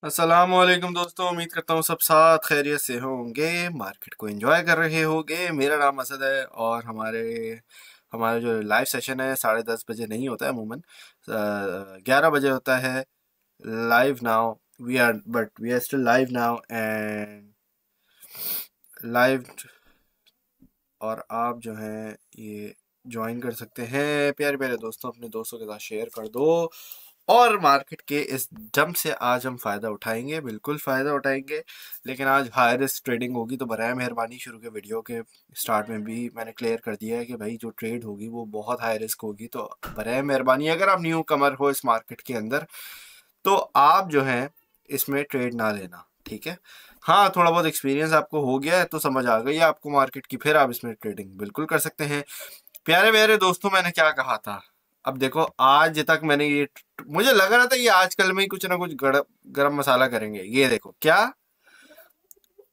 अस्सलाम वालेकुम दोस्तों, उम्मीद करता हूँ सब साथ खैरियत से होंगे, मार्केट को एंजॉय कर रहे होंगे। मेरा नाम असद है और हमारा जो लाइव सेशन है 10:30 बजे नहीं होता है, अमूमन 11 बजे होता है। Live now we are still live now and live. और आप जो हैं ये ज्वाइन कर सकते हैं। प्यारे प्यारे दोस्तों, अपने दोस्तों के साथ शेयर कर दो और मार्केट के इस जंप से आज हम फ़ायदा उठाएंगे, बिल्कुल फ़ायदा उठाएंगे। लेकिन आज हाई रिस्क ट्रेडिंग होगी, तो बराए मेहरबानी शुरू के वीडियो के स्टार्ट में भी मैंने क्लियर कर दिया है कि भाई जो ट्रेड होगी वो बहुत हाई रिस्क होगी। तो बराए मेहरबानी अगर आप न्यू कमर हो इस मार्केट के अंदर, तो आप जो हैं इसमें ट्रेड ना लेना, ठीक है। हाँ, थोड़ा बहुत एक्सपीरियंस आपको हो गया है तो समझ आ गई है आपको मार्केट की, फिर आप इसमें ट्रेडिंग बिल्कुल कर सकते हैं। प्यारे प्यारे दोस्तों, मैंने क्या कहा था। अब देखो, आज तक मैंने ये मुझे लग रहा था ये आजकल में ही कुछ ना कुछ गरम मसाला करेंगे। ये देखो क्या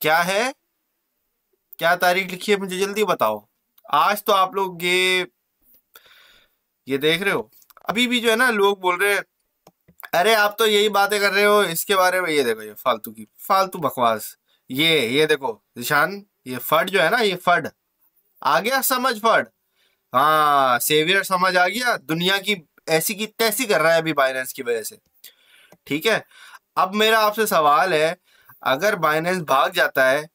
क्या है, क्या तारीख लिखी है, मुझे जल्दी बताओ। आज तो आप लोग ये देख रहे हो। अभी भी जो है ना, लोग बोल रहे हैं अरे आप तो यही बातें कर रहे हो इसके बारे में। ये देखो, ये फालतू की फालतू बकवास। ये देखो निशान, ये फड जो है ना, ये फड आ गया समझ, फड। हाँ, सेवियर समझ आ गया। दुनिया की ऐसी की तैसी कर रहा है अभी बाइनेंस की वजह से, ठीक है। अब मेरा आपसे सवाल है, अगर बाइनेंस भाग जाता है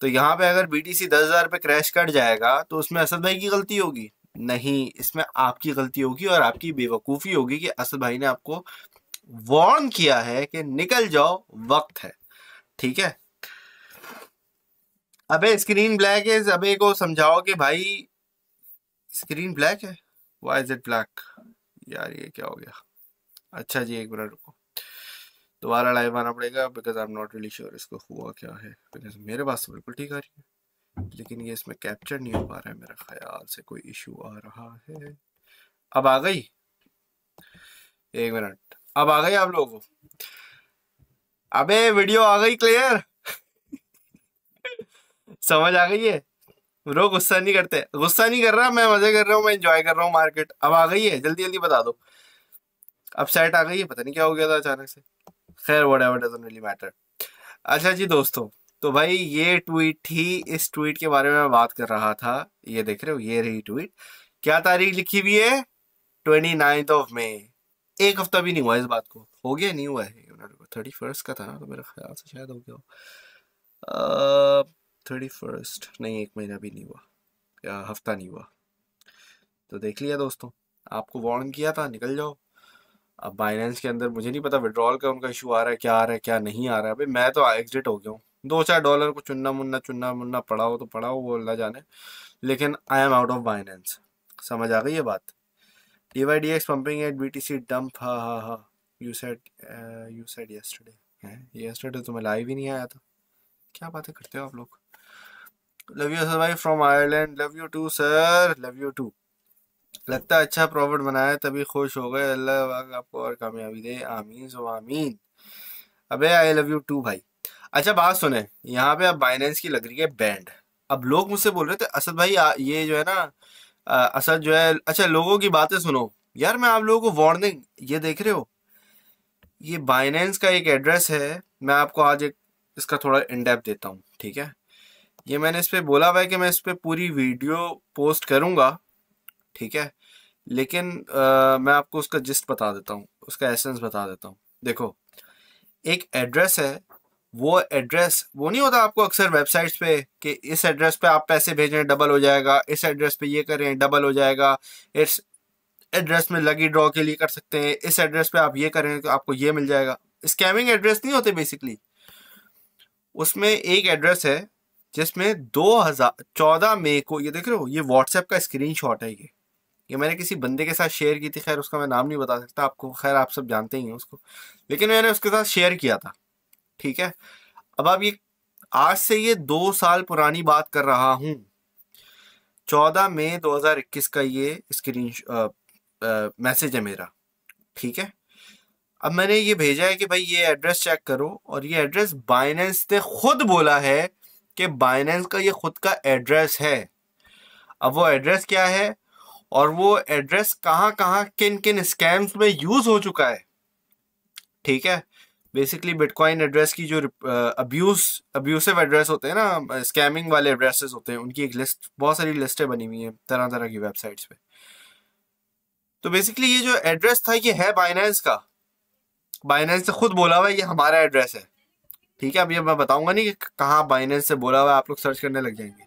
तो यहाँ पे अगर बीटीसी 10,000 पे क्रैश कर जाएगा तो उसमें असद भाई की गलती होगी? नहीं, इसमें आपकी गलती होगी और आपकी बेवकूफ़ी होगी कि असद भाई ने आपको वार्न किया है कि निकल जाओ, वक्त है, ठीक है। अबे स्क्रीन ब्लैक है, अबे को समझाओ कि भाई स्क्रीन ब्लैक है। Why is it black? यार ये क्या हो गया। अच्छा जी, एक मिनट रुको, दोबारा लाइव आना पड़ेगा because I am not really sure इसको हुआ क्या है। बिकॉज मेरे पास तो बिल्कुल ठीक आ रही है, लेकिन ये इसमें कैप्चर नहीं हो पा रहा है। मेरा ख्याल से कोई इशू आ रहा है। अब आ गई, एक मिनट, अब आ गई आप लोगों को? अबे वीडियो आ गई क्लियर? समझ आ गई है? ब्रो गुस्सा नहीं करते, गुस्सा नहीं कर रहा मैं, मजे कर रहा हूँ, मैं एंजॉय कर रहा हूँ मार्केट। अब आ गई है, जल्दी जल्दी बता दो। अब सेट आ गई है, पता नहीं क्या हो गया था अचानक से। खैर व्हाटएवर, डजंट रियली मैटर। अच्छा जी दोस्तों, तो भाई ये ट्वीट थी, इस ट्वीट के बारे में मैं बात कर रहा था। ये देख रहे हो, ये रही ट्वीट। क्या तारीख लिखी हुई है? 29 मई। एक हफ्ता भी नहीं हुआ इस बात को, हो गया नहीं हुआ है। 31 का था ना, तो मेरा ख्याल से शायद हो गया हो। 31 नहीं, एक महीना भी नहीं हुआ या हफ्ता नहीं हुआ। तो देख लिया दोस्तों, आपको वार्न किया था, निकल जाओ। अब बाइनेंस के अंदर मुझे नहीं पता विड्रॉल का उनका इशू आ रहा है, क्या आ रहा है क्या नहीं आ रहा है। अभी मैं तो एग्जिट हो गया हूँ। $2-4 को चुनना मुन्ना पड़ा हो तो पड़ा हो, वो अल्लाह जाने। लेकिन I am out of Binance. समझ आ गई ये बात? DYDX pumping at BTC dump. हाँ हाँ हाँ, यू सेड यस्टरडे है। यस्टरडे तो मैं लाइव ही नहीं आया था। क्या बातें करते हो आप लोग। लव यू सर भाई from Ireland. Love you too sir, love you too. लगता है अच्छा प्रॉफिट बनाया तभी खुश हो गए। अल्लाह पाक आपको और कामयाबी दे, आमीन सो आमीन। अबे आई लव यू टू भाई। अच्छा बात सुने, यहाँ पे अब बाइनेंस की लग रही है बैंड। अब लोग मुझसे बोल रहे थे असद भाई ये जो है ना, असद जो है, अच्छा लोगों की बातें सुनो यार। मैं आप लोगों को वार्निंग, ये देख रहे हो, ये बाइनेंस का एक एड्रेस है। मैं आपको आज एक इसका थोड़ा इन डेप्थ देता हूँ, ठीक है। ये मैंने इस पे बोला हुआ है कि मैं इस पे पूरी वीडियो पोस्ट करूंगा, ठीक है। लेकिन मैं आपको उसका जिस्ट बता देता हूँ, उसका एसेंस बता देता हूँ। देखो, एक एड्रेस है। वो एड्रेस वो नहीं होता आपको अक्सर वेबसाइट्स पे कि इस एड्रेस पे आप पैसे भेजें डबल हो जाएगा, इस एड्रेस पे ये करें डबल हो जाएगा, इस एड्रेस में लकी ड्रॉ के लिए कर सकते हैं, इस एड्रेस पे आप ये करें तो आपको ये मिल जाएगा। स्कैमिंग एड्रेस नहीं होते बेसिकली। उसमें एक एड्रेस है जिसमें 2014 मई को, ये देख रहे हो, ये व्हाट्सएप का स्क्रीनशॉट है। ये मैंने किसी बंदे के साथ शेयर की थी, खैर उसका मैं नाम नहीं बता सकता आपको, खैर आप सब जानते ही हैं उसको। लेकिन मैंने उसके साथ शेयर किया था, ठीक है। अब आप ये, आज से ये 2 साल पुरानी बात कर रहा हूँ। 14 मई 2021 का ये स्क्रीन मैसेज है मेरा, ठीक है। अब मैंने ये भेजा है कि भाई ये एड्रेस चेक करो, और ये एड्रेस बाइनेंस ने खुद बोला है कि बाइनेंस का ये खुद का एड्रेस है। अब वो एड्रेस क्या है और वो एड्रेस कहाँ कहाँ किन किन स्कैम्स में यूज हो चुका है, ठीक है। बेसिकली बिटकॉइन एड्रेस की जो अब्यूसिव एड्रेस होते हैं ना, स्कैमिंग वाले एड्रेसेस होते हैं, उनकी एक लिस्ट, बहुत सारी लिस्टें बनी हुई हैं तरह तरह की वेबसाइट्स पे। तो बेसिकली ये जो एड्रेस था ये है बाइनेंस का, बाइनेंस से खुद बोला हुआ है ये हमारा एड्रेस है। ठीक है, अभी मैं बताऊंगा नहीं कि कहाँ बाइनेंस से बोला हुआ है, आप लोग सर्च करने लग जाएंगे।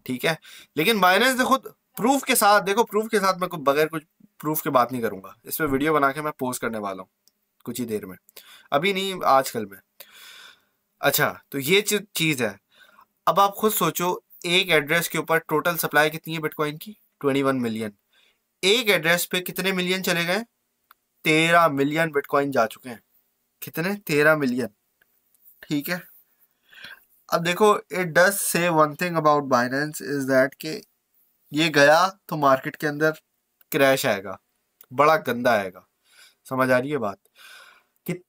ठीक है, लेकिन बाइनेंस ने खुद प्रूफ के साथ, देखो प्रूफ के साथ, मैं बगैर कुछ प्रूफ के बात नहीं करूंगा। इस पर वीडियो बना के मैं पोस्ट करने वाला हूँ कुछ ही देर में, अभी नहीं, आजकल में। अच्छा, तो ये चीज है। अब आप खुद सोचो, एक एड्रेस के ऊपर टोटल सप्लाई कितनी है बिटकॉइन की? 21 मिलियन। एक एड्रेस पे कितने मिलियन चले गए? 13 मिलियन बिटकॉइन जा चुके हैं। कितने? 13 मिलियन। ठीक है, अब देखो, इट डज से one thing about Binance is that कि ये गया तो मार्केट के अंदर क्रैश आएगा, बड़ा गंदा आएगा। समझ आ रही है बात?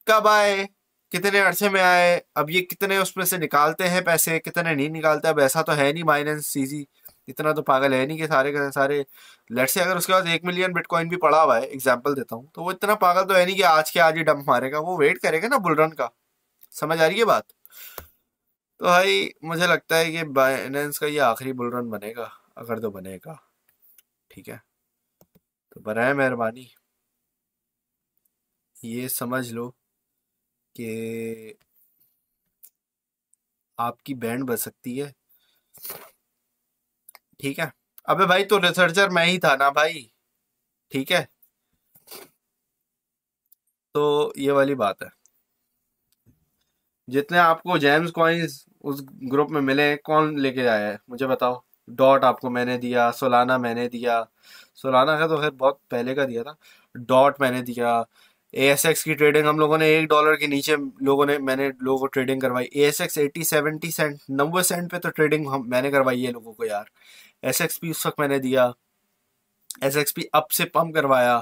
कब आए, कितने अरसे में आए, अब ये कितने उसमें से निकालते हैं पैसे, कितने नहीं निकालते। अब ऐसा तो है नहीं बाइनेंस सीजी इतना तो पागल है नहीं कि सारे के सारे, लेट से अगर उसके पास 1 मिलियन बिटकॉइन भी पड़ा हुआ है, एग्जाम्पल देता हूँ, तो वो इतना पागल तो है नहीं कि आज के आज ही डंप मारेगा, वो वेट करेगा ना बुलरन का। समझ आ रही है बात? तो भाई मुझे लगता है कि बाइनेंस का ये आखिरी बुलरन बनेगा, अगर तो बनेगा। ठीक है, तो बराए मेहरबानी ये समझ लो कि आपकी बैंड बज सकती है। ठीक है, अबे भाई तो रिसर्चर मैं ही था ना भाई। ठीक है, तो ये वाली बात है। जितने आपको जेम्स कॉइन्स उस ग्रुप में मिले, कौन लेके आया है मुझे बताओ? डॉट आपको मैंने दिया, सोलाना मैंने दिया, सोलाना का तो खैर बहुत पहले का दिया था, डॉट मैंने दिया। एएसएक्स की ट्रेडिंग हम लोगों ने $1 के नीचे, मैंने लोगों को ट्रेडिंग करवाई। एएसएक्स 80-70 सेंट, 90 सेंट पे तो ट्रेडिंग मैंने करवाई है लोगों को यार। एसएक्सपी उस वक्त मैंने दिया, एसएक्सपी अप से पम्प करवाया,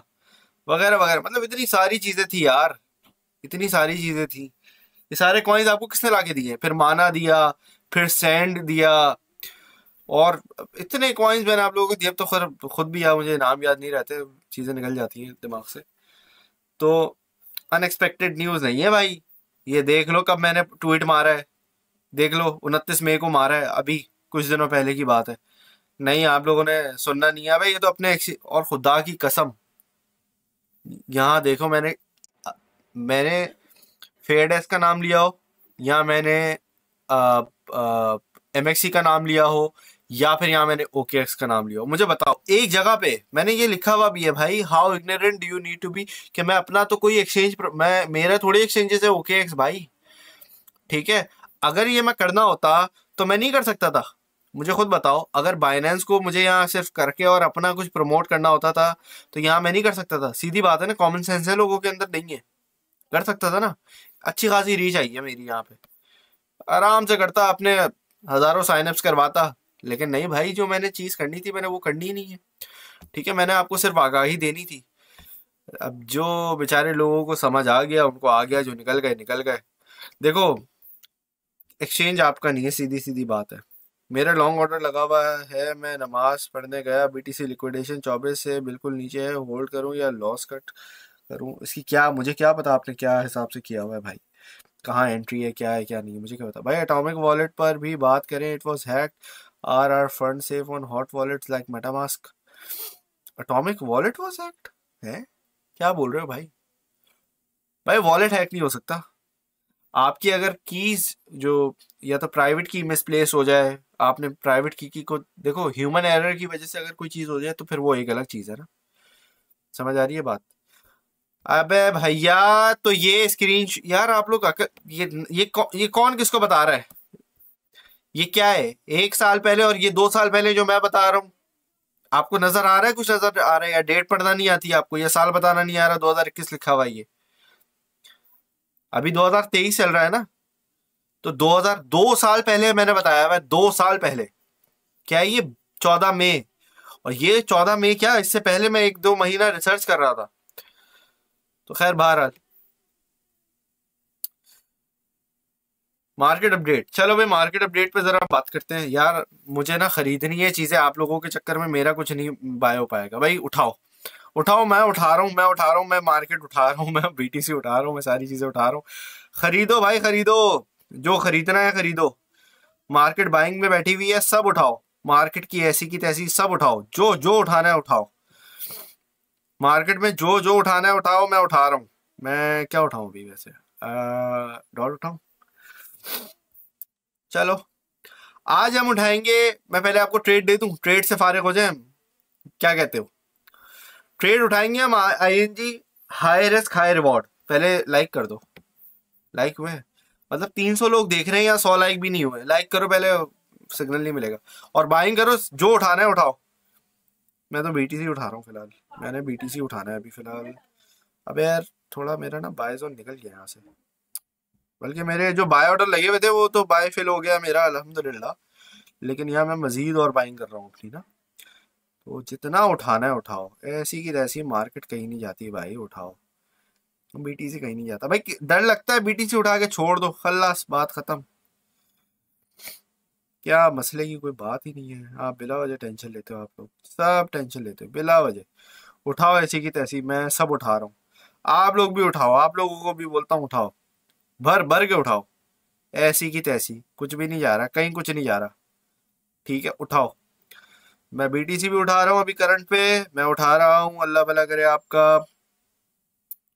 वगैरह वगैरह। मतलब इतनी सारी चीजें थी यार, इतनी सारी चीजें थी। ये सारे कॉइन्स आपको किसने लाके दिए? फिर माना दिया, फिर सैंड दिया, और इतने कॉइन्स मैंने आप लोगों को दिए। अब तो खुद भी यार मुझे नाम याद नहीं रहते, चीजें निकल जाती हैं दिमाग से। तो अनएक्सपेक्टेड न्यूज नहीं है भाई। ये देख लो कब मैंने ट्वीट मारा है, देख लो 29 मई को मारा है, अभी कुछ दिनों पहले की बात है। नहीं, आप लोगों ने सुनना नहीं है भाई, ये तो अपने और खुदा की कसम, यहाँ देखो, मैंने मैंने फेयरडेस्क का नाम लिया हो, या मैंने एमएक्सी का नाम लिया हो, या फिर यहाँ मैंने ओकेएक्स का नाम लिया हो, मुझे बताओ। एक जगह पे मैंने ये लिखा हुआ भी है भाई, how ignorant do you need to be, कि मैं अपना तो कोई एक्सचेंज, मैं मेरा थोड़ी एक्सचेंजेस है ओकेएक्स भाई। ठीक है, अगर ये मैं करना होता तो मैं नहीं कर सकता था। मुझे खुद बताओ, अगर बाइनेंस को मुझे यहाँ सिर्फ करके और अपना कुछ प्रमोट करना होता था, तो यहाँ मैं नहीं कर सकता था। सीधी बात है ना, कॉमन सेंस है लोगों के अंदर, नहीं है? कर सकता था ना, अच्छी खासी रीच आई है मेरी यहाँ पे, आराम से करता, अपने हजारों साइनअप्स करवाता। लेकिन नहीं भाई, जो मैंने चीज करनी थी मैंने वो करनी ही नहीं है। ठीक है, मैंने आपको सिर्फ आगाही देनी थी। अब जो बेचारे लोगों को समझ आ गया उनको आ गया, जो निकल गए निकल गए। देखो, एक्सचेंज आपका नहीं है, सीधी सीधी बात है। मेरा लॉन्ग ऑर्डर लगा हुआ है, मैं नमाज पढ़ने गया, बीटीसी लिक्विडेशन 24 से बिल्कुल नीचे है, होल्ड करूं या लॉस कट करूं? इसकी क्या, मुझे क्या पता आपने क्या हिसाब से किया हुआ है भाई, कहाँ एंट्री है, क्या है क्या नहीं है, मुझे क्या पता भाई। एटॉमिक वॉलेट पर भी बात करें, it was hacked, are fund safe on hot wallets like MetaMask. Atomic wallet was hacked है? क्या बोल रहे हो भाई? भाई वॉलेट हैक नहीं हो सकता। आपकी अगर कीज जो, या तो प्राइवेट की मिसप्लेस हो जाए, आपने प्राइवेट की को देखो, ह्यूमन एरर की वजह से अगर कोई चीज हो जाए तो फिर वो एक अलग चीज है ना। समझ आ रही है बात? अबे भैया, तो ये स्क्रीन यार आप लोग ये कौन किसको बता रहा है? ये क्या है? 1 साल पहले और ये 2 साल पहले जो मैं बता रहा हूँ, आपको नजर आ रहा है? कुछ नजर आ रहा है? या डेट पढ़ना नहीं आती आपको, या साल बताना नहीं आ रहा? 2021 लिखा हुआ है ये, अभी 2023 चल रहा है ना। तो 2 साल पहले मैंने बताया हुआ है, 2 साल पहले। क्या है ये? 14 मई। और ये 14 मई क्या, इससे पहले मैं 1-2 महीना रिसर्च कर रहा था। तो खैर, बहरहाल, मार्केट अपडेट, चलो भाई मार्केट अपडेट पे जरा बात करते हैं यार। मुझे ना खरीदनी है चीजें, आप लोगों के चक्कर में मेरा कुछ नहीं बाय हो पाएगा भाई। उठाओ उठाओ, मैं उठा रहा हूँ, मैं उठा रहा हूँ, मैं मार्केट उठा रहा हूँ, मैं बीटीसी उठा रहा हूँ, मैं सारी चीजें उठा रहा हूँ। खरीदो भाई खरीदो, जो खरीदना है खरीदो। मार्केट बाइंग में बैठी हुई है, सब उठाओ। मार्केट की ऐसी की तैसी सब उठाओ, जो जो उठाना है उठाओ। मार्केट में जो जो उठाना है उठाओ, मैं उठा रहा हूँ। मैं क्या उठाऊं अभी वैसे? डॉट उठाऊं? चलो, आज हम उठाएंगे। मैं पहले आपको ट्रेड दे दूं, ट्रेड से फारिग हो जाए हम, क्या कहते हो? ट्रेड उठाएंगे हम, ING, high risk high reward. पहले लाइक कर दो। लाइक हुए हैं? मतलब 300 लोग देख रहे हैं, या 100 लाइक भी नहीं हुए। लाइक करो पहले, सिग्नल नहीं मिलेगा। और बाइंग करो, जो उठाना है उठाओ। मैं तो बीटीसी उठा रहा हूँ फिलहाल। मैंने बीटीसी उठाना है अभी फिलहाल। अबे यार, थोड़ा मेरा ना बाय जोन निकल गया यहाँ से। बल्कि मेरे जो बाय ऑर्डर लगे हुए थे वो तो बाय फिल हो गया मेरा, अल्हम्दुलिल्लाह। लेकिन यहाँ मैं मजीद और बाइंग कर रहा हूँ अपनी ना। तो जितना उठाना है उठाओ, ऐसी की तैसी मार्केट कहीं नहीं जाती भाई, उठाओ। बीटीसी कहीं नहीं जाता भाई, डर लगता है बीटीसी उठा के छोड़ दो, खल्लास, बात खत्म। क्या मसले की कोई बात ही नहीं है। आप बिला वजह टेंशन लेते हो, आप लोग सब टेंशन लेते हो बिला वजह। उठाओ ऐसी की तैसी, मैं सब उठा रहा हूँ। आप लोग भी उठाओ, आप लोगों को भी बोलता हूँ उठाओ। भर भर के उठाओ, ऐसी की तैसी, कुछ भी नहीं जा रहा, कहीं कुछ नहीं जा रहा। ठीक है, उठाओ। मैं बीटीसी भी उठा रहा हूँ अभी करंट पे। मैं उठा रहा हूँ, अल्लाह भला करे आपका।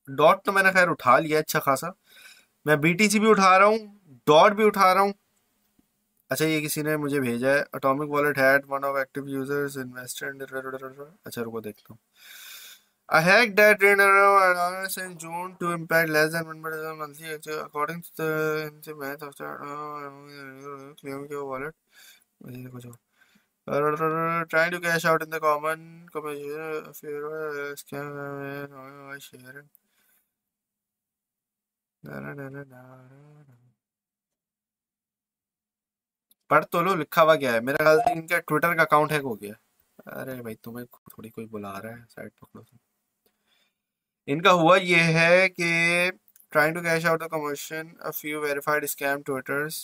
डॉट तो मैंने खैर उठा लिया अच्छा खासा। मैं बीटीसी भी उठा रहा हूँ, डॉट भी उठा रहा हूँ। अच्छा, ये किसी ने मुझे भेजा है, atomic wallet had one of active users invested. अच्छा रुको देखता हूँ। A hack that ran around in June to impact less than 1% monthly, according to the math of the claim your wallet. कुछ और trying to cash out in the common commercial fear scam sharing. पढ़ तो लो, लिखा हुआ क्या है? मेरा ख्याल से इनका ट्विटर का अकाउंट हैक हो गया। अरे भाई, तुम्हें थोड़ी कोई बुला रहा है, साइड पकड़ो तुम। इनका हुआ ये है कि trying to cash out the commission, a few verified scam twitters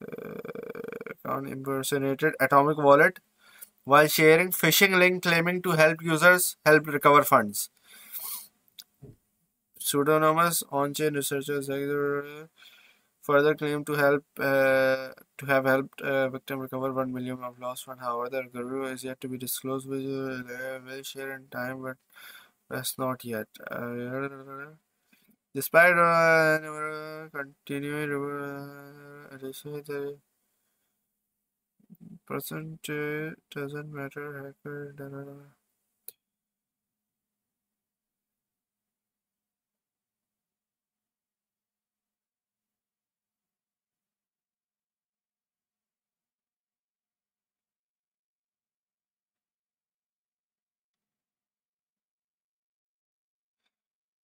account impersonated Atomic Wallet while sharing phishing link claiming to help users help recover funds. Pseudonymous on-chain researchers further claim to have helped victim recover 1 million of lost funds. However, the guru is yet to be disclosed, which will share in time, but that's not yet. Despite continuing research, the percent doesn't matter. Hacker.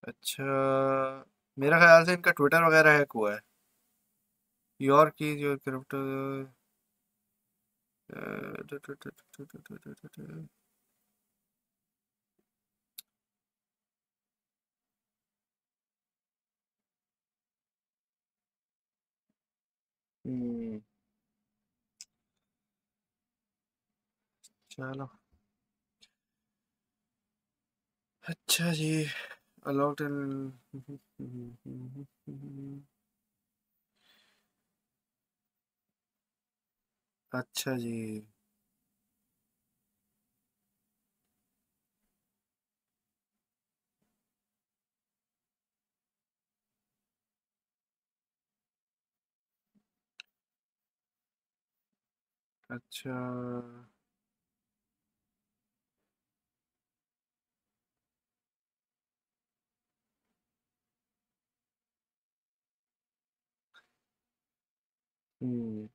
अच्छा, मेरा ख्याल से इनका Twitter वगैरह hack हुआ है। Your की your crypto. हम्म, चलो। अच्छा जी, अलॉट अच्छा जी। अच्छा।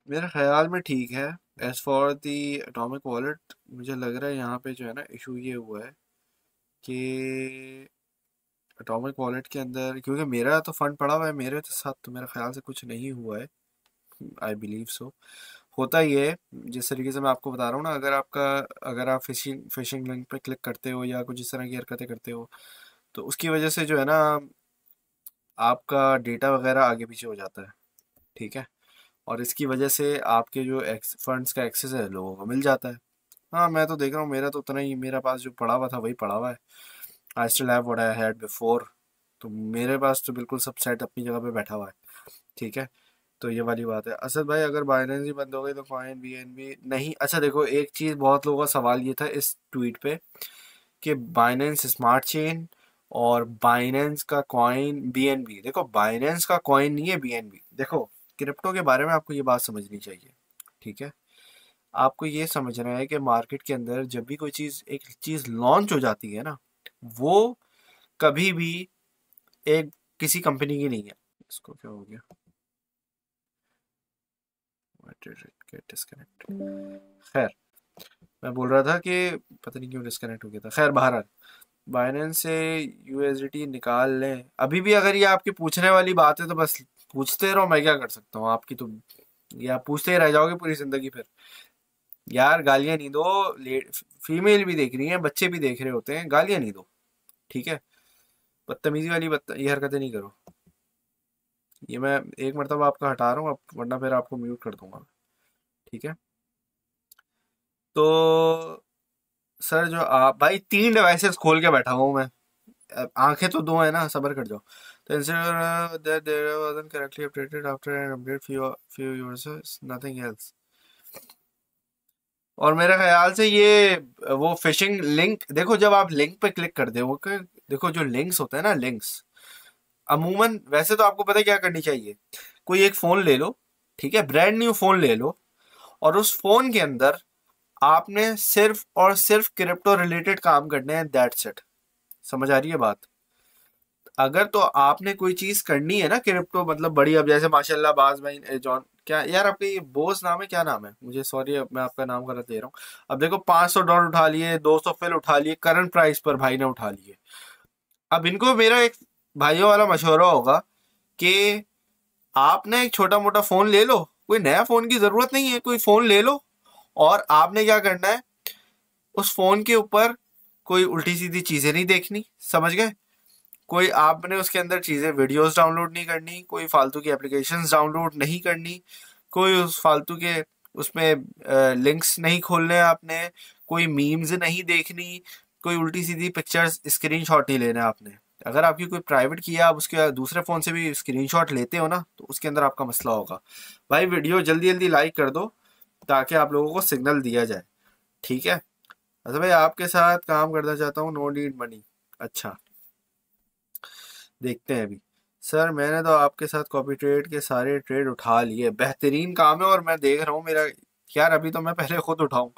मेरे ख्याल में ठीक है। As for the atomic wallet, मुझे लग रहा है यहाँ पे जो है ना इशू ये हुआ है कि एटॉमिक वॉलेट के अंदर, क्योंकि मेरा तो फंड पड़ा हुआ है, मेरे तो साथ तो मेरा ख्याल से कुछ नहीं हुआ है। I believe so. होता ये है, जिस तरीके से मैं आपको बता रहा हूँ ना, अगर आप फिशिंग लिंक पे क्लिक करते हो या कुछ इस तरह की हरकतें करते हो, तो उसकी वजह से जो है ना, आपका डेटा वगैरह आगे पीछे हो जाता है। ठीक है। और इसकी वजह से आपके जो फंड्स का एक्सेस है लोगों को मिल जाता है। हाँ मैं तो देख रहा हूँ, मेरा तो उतना ही, मेरा पास जो पड़ा हुआ था वही पड़ा हुआ है। I still have what I had before. तो मेरे पास तो बिल्कुल सब सेट अपनी जगह पे बैठा हुआ है। ठीक है। तो ये वाली बात है। असद भाई अगर बाइनेंस ही बंद हो गई तो कॉइन बीएनबी नहीं। अच्छा देखो, एक चीज बहुत लोगों का सवाल ये था इस ट्वीट पे कि बाइनेंस स्मार्ट चेन और बाइनेंस का कॉइन बीएनबी। देखो बाइनेंस का कॉइन नहीं है बीएनबी। देखो क्रिप्टो के बारे में आपको ये बात समझनी चाहिए। ठीक है। आपको ये समझना है कि मार्केट के अंदर जब भी कोई चीज, एक चीज लॉन्च हो जाती है ना, वो कभी भी एक किसी कंपनी की नहीं है। इसको क्या हो गया? खैर, मैं बोल रहा था कि पता नहीं क्यों डिस्कनेक्ट हो गया था। खैर बहरहाल, बाइनेंस से यूएसडीटी निकाल लें अभी भी। अगर ये आपकी पूछने वाली बात है तो बस पूछते रहो, मैं क्या कर सकता हूँ आपकी तो। ये आप पूछते ही रह जाओगे पूरी जिंदगी फिर। यार गालियां नहीं दो। फीमेल भी देख रही हैं, बच्चे भी देख रहे होते हैं, गालियां नहीं दो। ठीक है। बदतमीजी वाली ये हरकतें नहीं करो। ये मैं एक मरतबा आपका हटा रहा हूँ, वरना फिर आपको म्यूट कर दूंगा। ठीक है। तो सर जो आप भाई 3 डिवाइसेस खोल के बैठा हूँ मैं। आंखें तो 2 है ना, सबर कर जाओ। तो instead that there wasn't correctly updated after an update few users, nothing else. और मेरे ख्याल से ये वो फिशिंग लिंक, देखो जब आप लिंक पे क्लिक कर दो, देखो जो लिंक्स होते हैं ना, लिंक्स अमूमन, वैसे तो आपको पता है क्या करनी चाहिए। कोई एक फोन ले लो, ठीक है, ब्रांड न्यू फोन ले लो, और उस फोन के अंदर आपने सिर्फ और सिर्फ क्रिप्टो रिलेटेड काम करने हैं, दैट्स इट। समझ आ रही है बात? अगर तो आपने कोई चीज करनी है ना क्रिप्टो, मतलब बड़ी, अब जैसे माशाल्लाह बाज भाई जॉन, क्या यार आपका ये बोस नाम है, क्या नाम है, मुझे सॉरी मैं आपका नाम गलत ले रहा हूँ। अब देखो $500 उठा लिए, 200 फिल उठा लिए, करंट प्राइस पर भाई ने उठा लिए। अब इनको मेरा एक भाइयों वाला मशवरा होगा कि आपने एक छोटा मोटा फोन ले लो, कोई नया फोन की जरूरत नहीं है, कोई फोन ले लो, और आपने क्या करना है, उस फोन के ऊपर कोई उल्टी सीधी चीजें नहीं देखनी। समझ गए? कोई आपने उसके अंदर चीजें, वीडियोस डाउनलोड नहीं करनी, कोई फालतू की एप्लीकेशंस डाउनलोड नहीं करनी, कोई उस फालतू के उसमें लिंक्स नहीं खोलने आपने, कोई मीम्स नहीं देखनी, कोई उल्टी सीधी पिक्चर्स स्क्रीनशॉट नहीं लेना आपने। अगर आपकी कोई प्राइवेट की है, आप उसके दूसरे फोन से भी स्क्रीनशॉट लेते हो ना, तो उसके अंदर आपका मसला होगा। भाई वीडियो जल्दी जल्दी लाइक कर दो ताकि आप लोगों को सिग्नल दिया जाए। ठीक है। अच्छा भाई, आपके साथ काम करना चाहता हूँ, नो नीड मनी। अच्छा, देखते हैं अभी। सर मैंने तो आपके साथ कॉपी ट्रेड के सारे ट्रेड उठा लिए, बेहतरीन काम है, और मैं देख रहा हूँ मेरा, यार अभी तो मैं पहले खुद उठाऊं,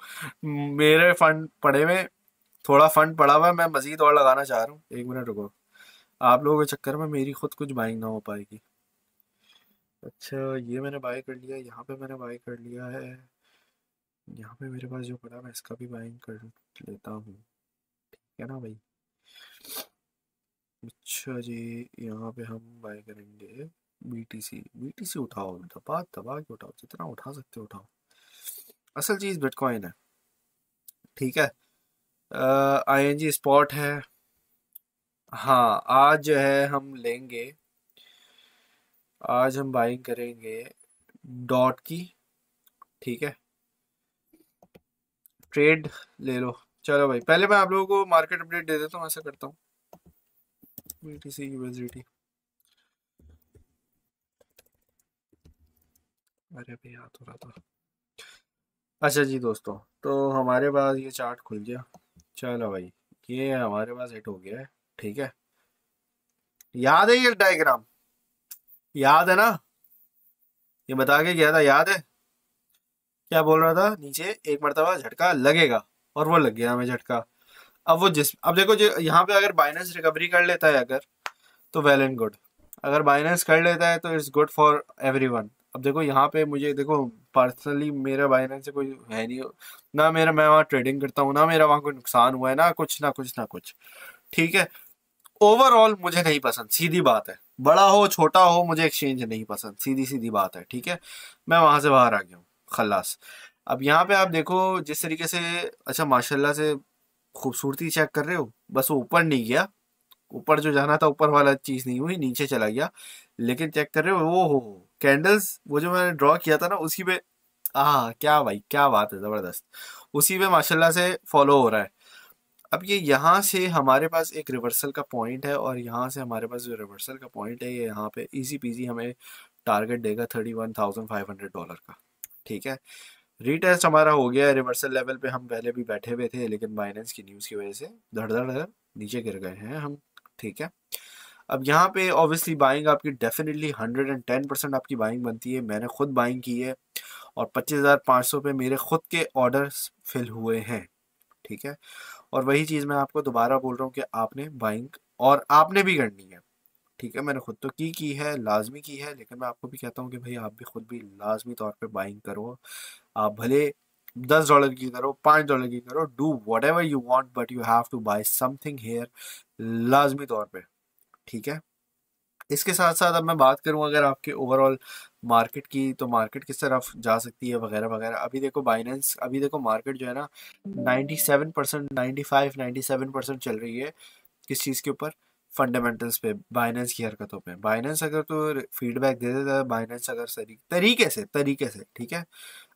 मेरे फंड पड़े हुए, थोड़ा फंड पड़ा हुआ है, मैं मजीद और लगाना चाह रहा हूँ। 1 मिनट रुको, आप लोगों के चक्कर में मेरी खुद कुछ बाइंग ना हो पाएगी। अच्छा, ये मैंने बाय कर लिया, यहाँ पे मैंने बाय कर लिया है, यहाँ पे मेरे पास जो पड़ा मैं इसका भी बाइंग कर लेता हूँ। ठीक है ना भाई? अच्छा जी, यहाँ पे हम बाय करेंगे बीटीसी। बीटीसी उठाओ, दबा दबा के उठाओ, जितना उठा सकते हो उठाओ। असल चीज बिटकॉइन है। ठीक है। आईएनजी स्पॉट है। हाँ आज जो है हम लेंगे, आज हम बाइंग करेंगे डॉट की। ठीक है। ट्रेड ले लो। चलो भाई, पहले मैं आप लोगों को मार्केट अपडेट दे देता हूँ, ऐसा करता हूँ। बीटीसी यूएसडीटी, अरे भाई याद हो रहा था। अच्छा जी दोस्तों, तो हमारे पास ये चार्ट खुल गया। चलो भाई, ये हमारे पास हिट हो गया है। ठीक है। याद है ये डायग्राम? याद है ना? ये बता के गया था, याद है? क्या बोल रहा था, नीचे एक मरतबा झटका लगेगा, और वो लग गया हमें झटका। अब देखो जो यहाँ पे अगर बाइनेंस रिकवरी कर लेता है अगर, तो वेल एंड गुड। अगर बाइनेंस कर लेता है तो इट्स गुड फॉर एवरीवन। अब देखो यहाँ पे मुझे देखो, पर्सनली मेरा बाइनेंस से कोई है नहीं ना, मेरा, मैं वहाँ ट्रेडिंग करता हूँ ना, मेरा वहाँ कोई नुकसान हुआ है ना, कुछ ना कुछ ना कुछ। ठीक है। ओवरऑल मुझे नहीं पसंद, सीधी बात है। बड़ा हो छोटा हो, मुझे एक्सचेंज नहीं पसंद, सीधी सीधी बात है। ठीक है। मैं वहां से बाहर आ गया हूँ, खल्लास। अब यहाँ पे आप देखो जिस तरीके से, अच्छा माशाल्लाह से खूबसूरती चेक कर रहे हो, बस वो ऊपर नहीं गया, ऊपर जो जाना था ऊपर वाला चीज नहीं हुई, नीचे चला गया। लेकिन चेक कर रहे हो वो हो कैंडल्स, वो जो मैंने ड्रॉ किया था ना, उसी पे क्या भाई, क्या बात है, जबरदस्त। उसी में माशाल्लाह से फॉलो हो रहा है। अब ये यहाँ से हमारे पास एक रिवर्सल का पॉइंट है, और यहाँ से हमारे पास जो रिवर्सल का पॉइंट है, ये यहाँ पे इजी पीजी हमें टारगेट देगा $31,500 का। ठीक है, रीटेस्ट हमारा हो गया है। रिवर्सल लेवल पे हम पहले भी बैठे हुए थे, लेकिन बाइनेंस की न्यूज़ की वजह से धड़ धड़ धड़ नीचे गिर गए हैं हम। ठीक है, अब यहाँ पे ऑब्वियसली बाइंग आपकी डेफिनेटली 110% आपकी बाइंग बनती है। मैंने खुद बाइंग की है, और 25,500 पे मेरे खुद के ऑर्डर्स फिल हुए हैं। ठीक है, और वही चीज़ मैं आपको दोबारा बोल रहा हूँ कि आपने बाइंग और आपने भी करनी है। ठीक है, मैंने खुद तो की है, लाजमी की है, लेकिन मैं आपको भी कहता हूँ कि भाई आप भी खुद भी लाजमी तौर पे बाइंग करो। आप भले $10 की करो, $5 की करो, do whatever you want, but you have to buy something here, लाजमी तौर पे। ठीक है, इसके साथ साथ अब मैं बात करूं अगर आपके ओवरऑल मार्केट की, तो मार्केट किस तरफ जा सकती है वगैरह वगैरह। अभी देखो बाइनेंस, अभी देखो मार्केट जो है ना 97%, 95, 97% चल रही है। किस चीज़ के ऊपर? फंडामेंटल्स पे, बाइनेंस की हरकतों पे। बाइनेंस अगर तो फीडबैक दे देता है, बाइनेंस अगर सही तरीके से ठीक है,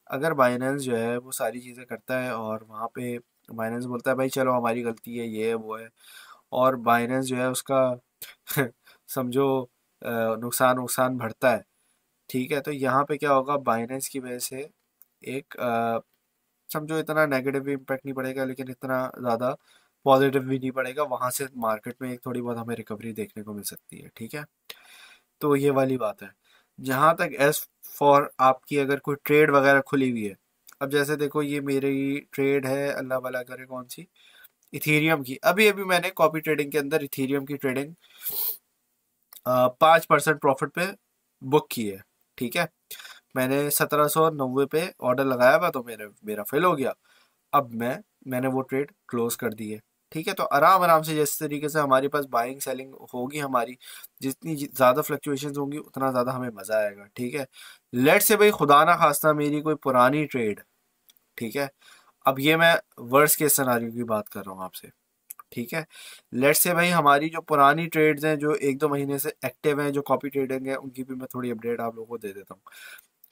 अगर बाइनेंस जो है वो सारी चीज़ें करता है, और वहाँ पे बाइनेंस बोलता है भाई चलो हमारी गलती है, ये है वो है, और बाइनेंस जो है उसका समझो नुकसान नुकसान बढ़ता है। ठीक है, तो यहाँ पे क्या होगा, बाइनेंस की वजह से एक समझो इतना नेगेटिव इम्पैक्ट नहीं पड़ेगा, लेकिन इतना ज़्यादा पॉजिटिव भी नहीं पड़ेगा। वहाँ से मार्केट में एक थोड़ी बहुत हमें रिकवरी देखने को मिल सकती है। ठीक है, तो ये वाली बात है। जहाँ तक एज फॉर आपकी अगर कोई ट्रेड वगैरह खुली हुई है, अब जैसे देखो ये मेरी ट्रेड है, अल्लाह भला करे, कौन सी, इथीरियम की। अभी अभी मैंने कॉपी ट्रेडिंग के अंदर इथीरियम की ट्रेडिंग 5% प्रॉफिट पे बुक की है। ठीक है, मैंने 1790 पे ऑर्डर लगाया हुआ, तो मेरा मेरा फेल हो गया। अब मैंने वो ट्रेड क्लोज कर दी है। ठीक है, तो आराम आराम से जिस तरीके से हमारे पास बाइंग सेलिंग होगी हमारी, जितनी ज़्यादा फ्लक्चुएशंस होंगी उतना ज़्यादा हमें मज़ा आएगा। ठीक है, लेट से भाई खुदा ना खास्ता मेरी कोई पुरानी ट्रेड, ठीक है, अब ये मैं वर्स्ट केस सिनारियो की बात कर रहा हूँ आपसे। ठीक है, लेट्स से भाई हमारी जो पुरानी ट्रेड्स हैं जो 1-2 महीने से एक्टिव हैं, जो कॉपी ट्रेडिंग है, उनकी भी मैं थोड़ी अपडेट आप लोगों को दे देता हूँ।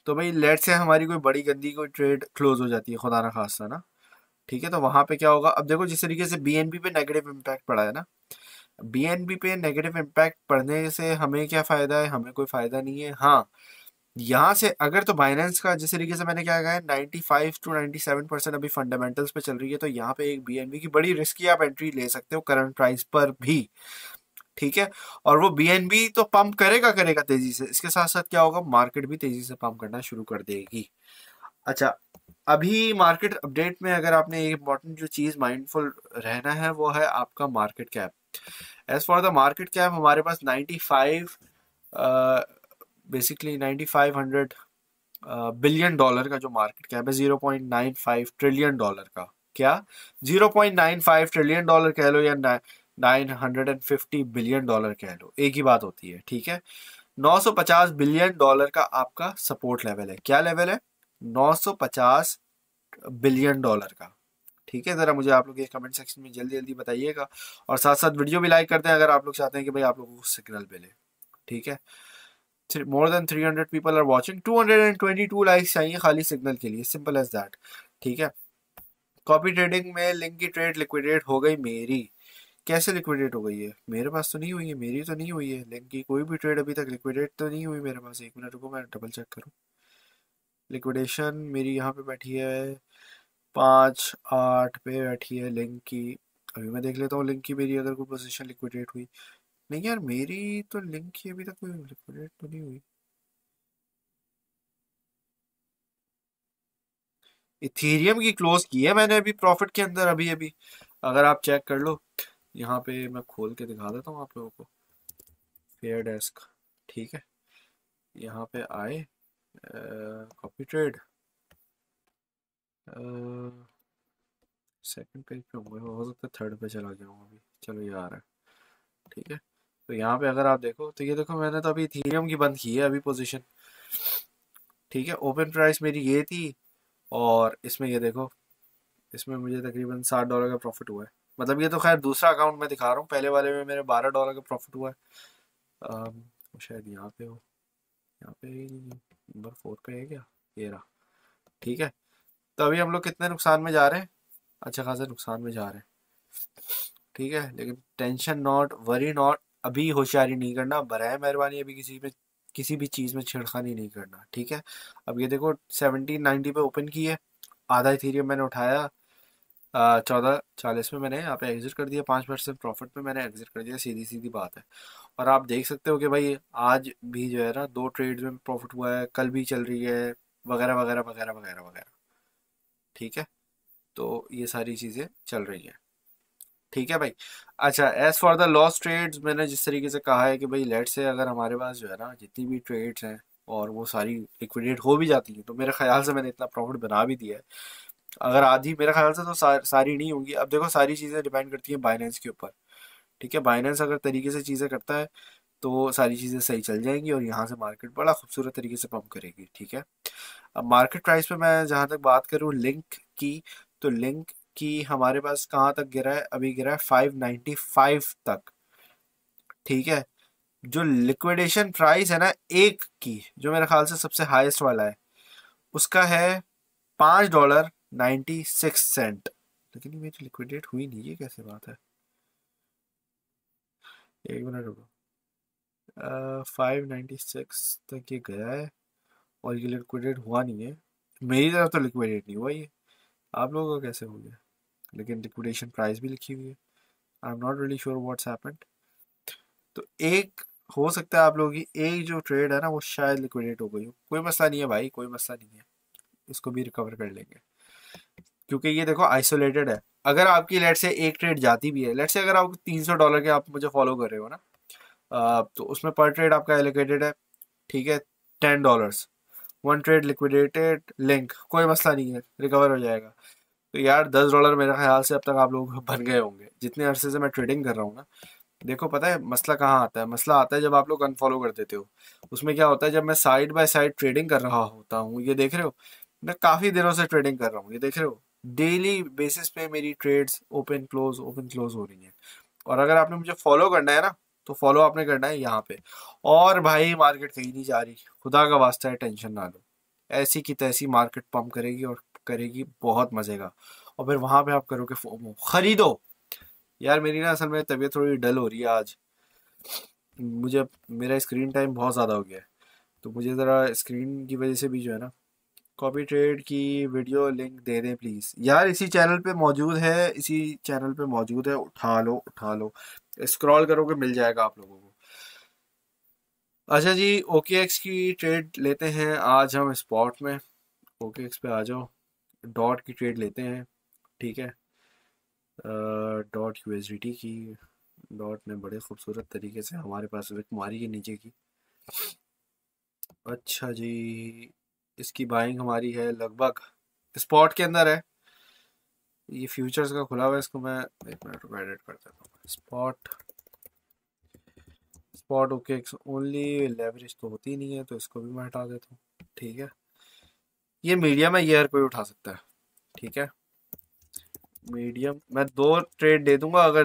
तो भाई लेट्स से हमारी कोई बड़ी गंदी कोई ट्रेड क्लोज हो जाती है, खुदा ना खास्ता ना। ठीक है, तो वहां पे क्या होगा, अब देखो जिस तरीके से बीएनबी पे नेगेटिव इम्पैक्ट पड़ा है ना, बीएनबी पे नेगेटिव इम्पैक्ट पड़ने से हमें क्या फायदा है? हमें कोई फायदा नहीं है। हाँ, यहाँ से अगर तो बाइनेंस का जिस तरीके से मैंने क्या कहा है 95 to 97% अभी फंडामेंटल्स पे चल रही है, तो यहाँ पे एक बीएनबी की बड़ी रिस्की आप एंट्री ले सकते हो करंट प्राइस पर भी। ठीक है, और वो बीएनबी तो पंप करेगा करेगा तेजी से, इसके साथ साथ क्या होगा, मार्केट भी तेजी से पंप करना शुरू कर देगी। अच्छा, अभी मार्केट अपडेट में अगर आपने एक इम्पॉर्टेंट जो चीज माइंडफुल रहना है, वो है आपका market cap. As for the market cap हमारे पास 95 बेसिकली 9500 बिलियन डॉलर का जो मार्केट कैप है, $0.95 ट्रिलियन का। क्या? $0.95 ट्रिलियन कह लो, या 950 बिलियन डॉलर कह लो, एक ही बात होती है। ठीक है, $950 बिलियन का आपका सपोर्ट लेवल है। क्या लेवल है? $950 बिलियन का। ठीक है, जरा मुझे आप लोग ये कमेंट सेक्शन में जल्दी जल्दी बताइएगा, और साथ साथ वीडियो भी लाइक करते हैं अगर आप लोग चाहते हैं कि भाई आप लोगों को सिग्नल मिले। ठीक है, more than 300 people are watching, 222 likes चाहिए खाली सिग्नल के लिए, सिंपल एज दैट। ठीक है, कॉपी ट्रेडिंग में लिंक की ट्रेड लिक्विडेट हो गई मेरी। कैसे लिक्विडेट हो गई है? मेरे पास तो नहीं हुई है, मेरी तो नहीं हुई है, लिंक की कोई भी ट्रेड अभी तक लिक्विडेट तो नहीं हुई मेरे पास। एक मिनट रुको, मैं डबल चेक करूँ। लिक्विडेशन मेरी यहाँ पे बैठी है 5-8 पे बैठी है लिंक की। अभी मैं देख लेता हूँ लिंक की मेरी अगर कोई पोजीशन लिक्विडेट हुई। नहीं यार, मेरी तो लिंक की अभी तक कोई लिक्विडेट तो नहीं हुई। इथीरियम की क्लोज की है मैंने अभी प्रॉफिट के अंदर, अभी अभी अगर आप चेक कर लो। यहाँ पे मैं खोल के दिखा देता हूँ आप लोगों को, फेयर डेस्क। ठीक है, यहाँ पे आए, कॉपी ट्रेड, सेकंड पेज पे होंगे, हो सकता है थर्ड पे चला गया हूँ अभी। चलो ये आ रहा है। ठीक है, तो यहाँ पे अगर आप देखो, तो ये देखो मैंने तो अभी इथीरियम की बंद की है अभी पोजीशन। ठीक है, ओपन प्राइस मेरी ये थी, और इसमें ये देखो, इसमें मुझे तकरीबन $60 का प्रॉफिट हुआ है। मतलब ये तो खैर दूसरा अकाउंट मैं दिखा रहा हूँ, पहले वाले में मेरे $12 का प्रॉफिट हुआ है। शायद यहाँ पे हो, यहाँ पे नंबर 4 पे है क्या? ये रहा, ठीक है, तो अभी हम लोग कितने नुकसान में जा रहे हैं, अच्छा खासा नुकसान में जा रहे हैं। ठीक है, लेकिन टेंशन नॉट, वरी नॉट, अभी होशियारी नहीं करना, बराए मेहरबानी अभी किसी में, किसी भी चीज़ में छेड़खानी नहीं करना। ठीक है, अब ये देखो 1790 पे ओपन की है, आधा इथेरियम मैंने उठाया, 1440 में मैंने यहाँ पे एग्जिट कर दिया, 5% प्रॉफिट में मैंने एग्जिट कर दिया, सीधी सीधी बात है। और आप देख सकते हो कि भाई आज भी जो है ना 2 ट्रेड्स में प्रॉफिट हुआ है, कल भी चल रही है, वगैरह वगैरह वगैरह वगैरह वगैरह। ठीक है, तो ये सारी चीज़ें चल रही हैं। ठीक है भाई। अच्छा, as for the loss trades, मैंने जिस तरीके से कहा है कि भाई लेट से अगर हमारे पास जो है ना जितनी भी ट्रेड्स हैं और वो सारी लिक्विडेट हो भी जाती है, तो मेरे ख्याल से मैंने इतना प्रॉफिट बना भी दिया है। अगर आधी, मेरे ख्याल से तो सारी नहीं होंगी। अब देखो सारी चीज़ें डिपेंड करती हैं बाइनेंस के ऊपर। ठीक है, बाइनेंस अगर तरीके से चीज़ें करता है तो सारी चीज़ें सही चल जाएंगी और यहाँ से मार्केट बड़ा खूबसूरत तरीके से पंप करेगी। ठीक है, अब मार्केट प्राइस पे मैं जहाँ तक बात करूँ लिंक की, तो लिंक की हमारे पास कहाँ तक गिरा है, अभी गिरा है 595 तक। ठीक है, जो लिक्विडेशन प्राइस है ना एक की, जो मेरे ख्याल से सबसे हाईएस्ट वाला है, उसका है $5.96। लेकिन ये मेरी लिक्विडेट हुई नहीं, ये कैसे बात है, एक मिनट रुको। 596 तक ये गया है और ये लिक्विडेट हुआ नहीं है, मेरी तरफ तो लिक्विडेट नहीं हुआ ये, आप लोगों का कैसे हो गया? लेकिन लिक्विडेशन प्राइस भी लिखी हुई है। I am not really sure what's happened. तो एक हो सकता है आप लोगों की एक जो ट्रेड है ना वो शायद लिक्विडेट हो गई हो, कोई मसला नहीं है भाई, कोई मसला नहीं है, इसको भी रिकवर कर लेंगे, क्योंकि ये देखो आइसोलेटेड है। अगर आपकी लेट से एक ट्रेड जाती भी है, लेट से अगर आप $300 के, आप मुझे फॉलो कर रहे हो ना, तो उसमें पर ट्रेड आपका एलोकेटेड है। ठीक है, $10, 1 ट्रेड लिक्विडेटेड, लिंक, कोई मसला नहीं है, रिकवर हो जाएगा। तो यार $10 मेरे ख्याल से अब तक आप लोग बन गए होंगे जितने अरसे से मैं ट्रेडिंग कर रहा हूँ ना। देखो पता है मसला कहाँ आता है, मसला आता है जब आप लोग अनफॉलो कर देते हो। उसमें क्या होता है, जब मैं साइड बाय साइड ट्रेडिंग कर रहा होता हूँ, ये देख रहे हो, मैं काफ़ी दिनों से ट्रेडिंग कर रहा हूँ, ये देख रहे हो, डेली बेसिस पे मेरी ट्रेड्स ओपन क्लोज हो रही हैं। और अगर आपने मुझे फॉलो करना है ना, तो फॉलो आपने करना है यहाँ पे। और भाई मार्केट कहीं नहीं जा रही, खुदा का वास्ता है, टेंशन ना लो, ऐसी की तैसी मार्केट पंप करेगी और करेगी बहुत मजे का। और फिर वहां पे आप करोगे फोमो, खरीदो। यार मेरी ना असल में तबीयत थोड़ी डल हो रही है आज, मुझे मेरा स्क्रीन टाइम बहुत ज़्यादा हो गया है, तो मुझे ज़रा स्क्रीन की वजह से भी जो है ना, कॉपी ट्रेड की वीडियो लिंक दे दें प्लीज़ यार, इसी चैनल पे मौजूद है, इसी चैनल पे मौजूद है, उठा लो उठा लो, स्क्रॉल करोगे मिल जाएगा आप लोगों को। अच्छा जी, ओके एक्स की ट्रेड लेते हैं आज हम स्पॉट में, ओके एक्स पे आ जाओ, डॉट की ट्रेड लेते हैं। ठीक है, डॉट यूएसडीटी की, डॉट ने बड़े खूबसूरत तरीके से हमारे पास विक मारी के नीचे की। अच्छा जी, इसकी बाइंग हमारी है लगभग, स्पॉट के अंदर है, ये फ्यूचर्स का खुला हुआ है, इसको मैं एक मिनट रुको एडिट कर देता हूँ। Spot, spot okay only, leverage तो होती नहीं है तो इसको भी मैं हटा देता हूँ। ठीक है, ये मीडियम है, ये हर कोई उठा सकता है। ठीक है, मीडियम, मैं 2 ट्रेड दे दूंगा, अगर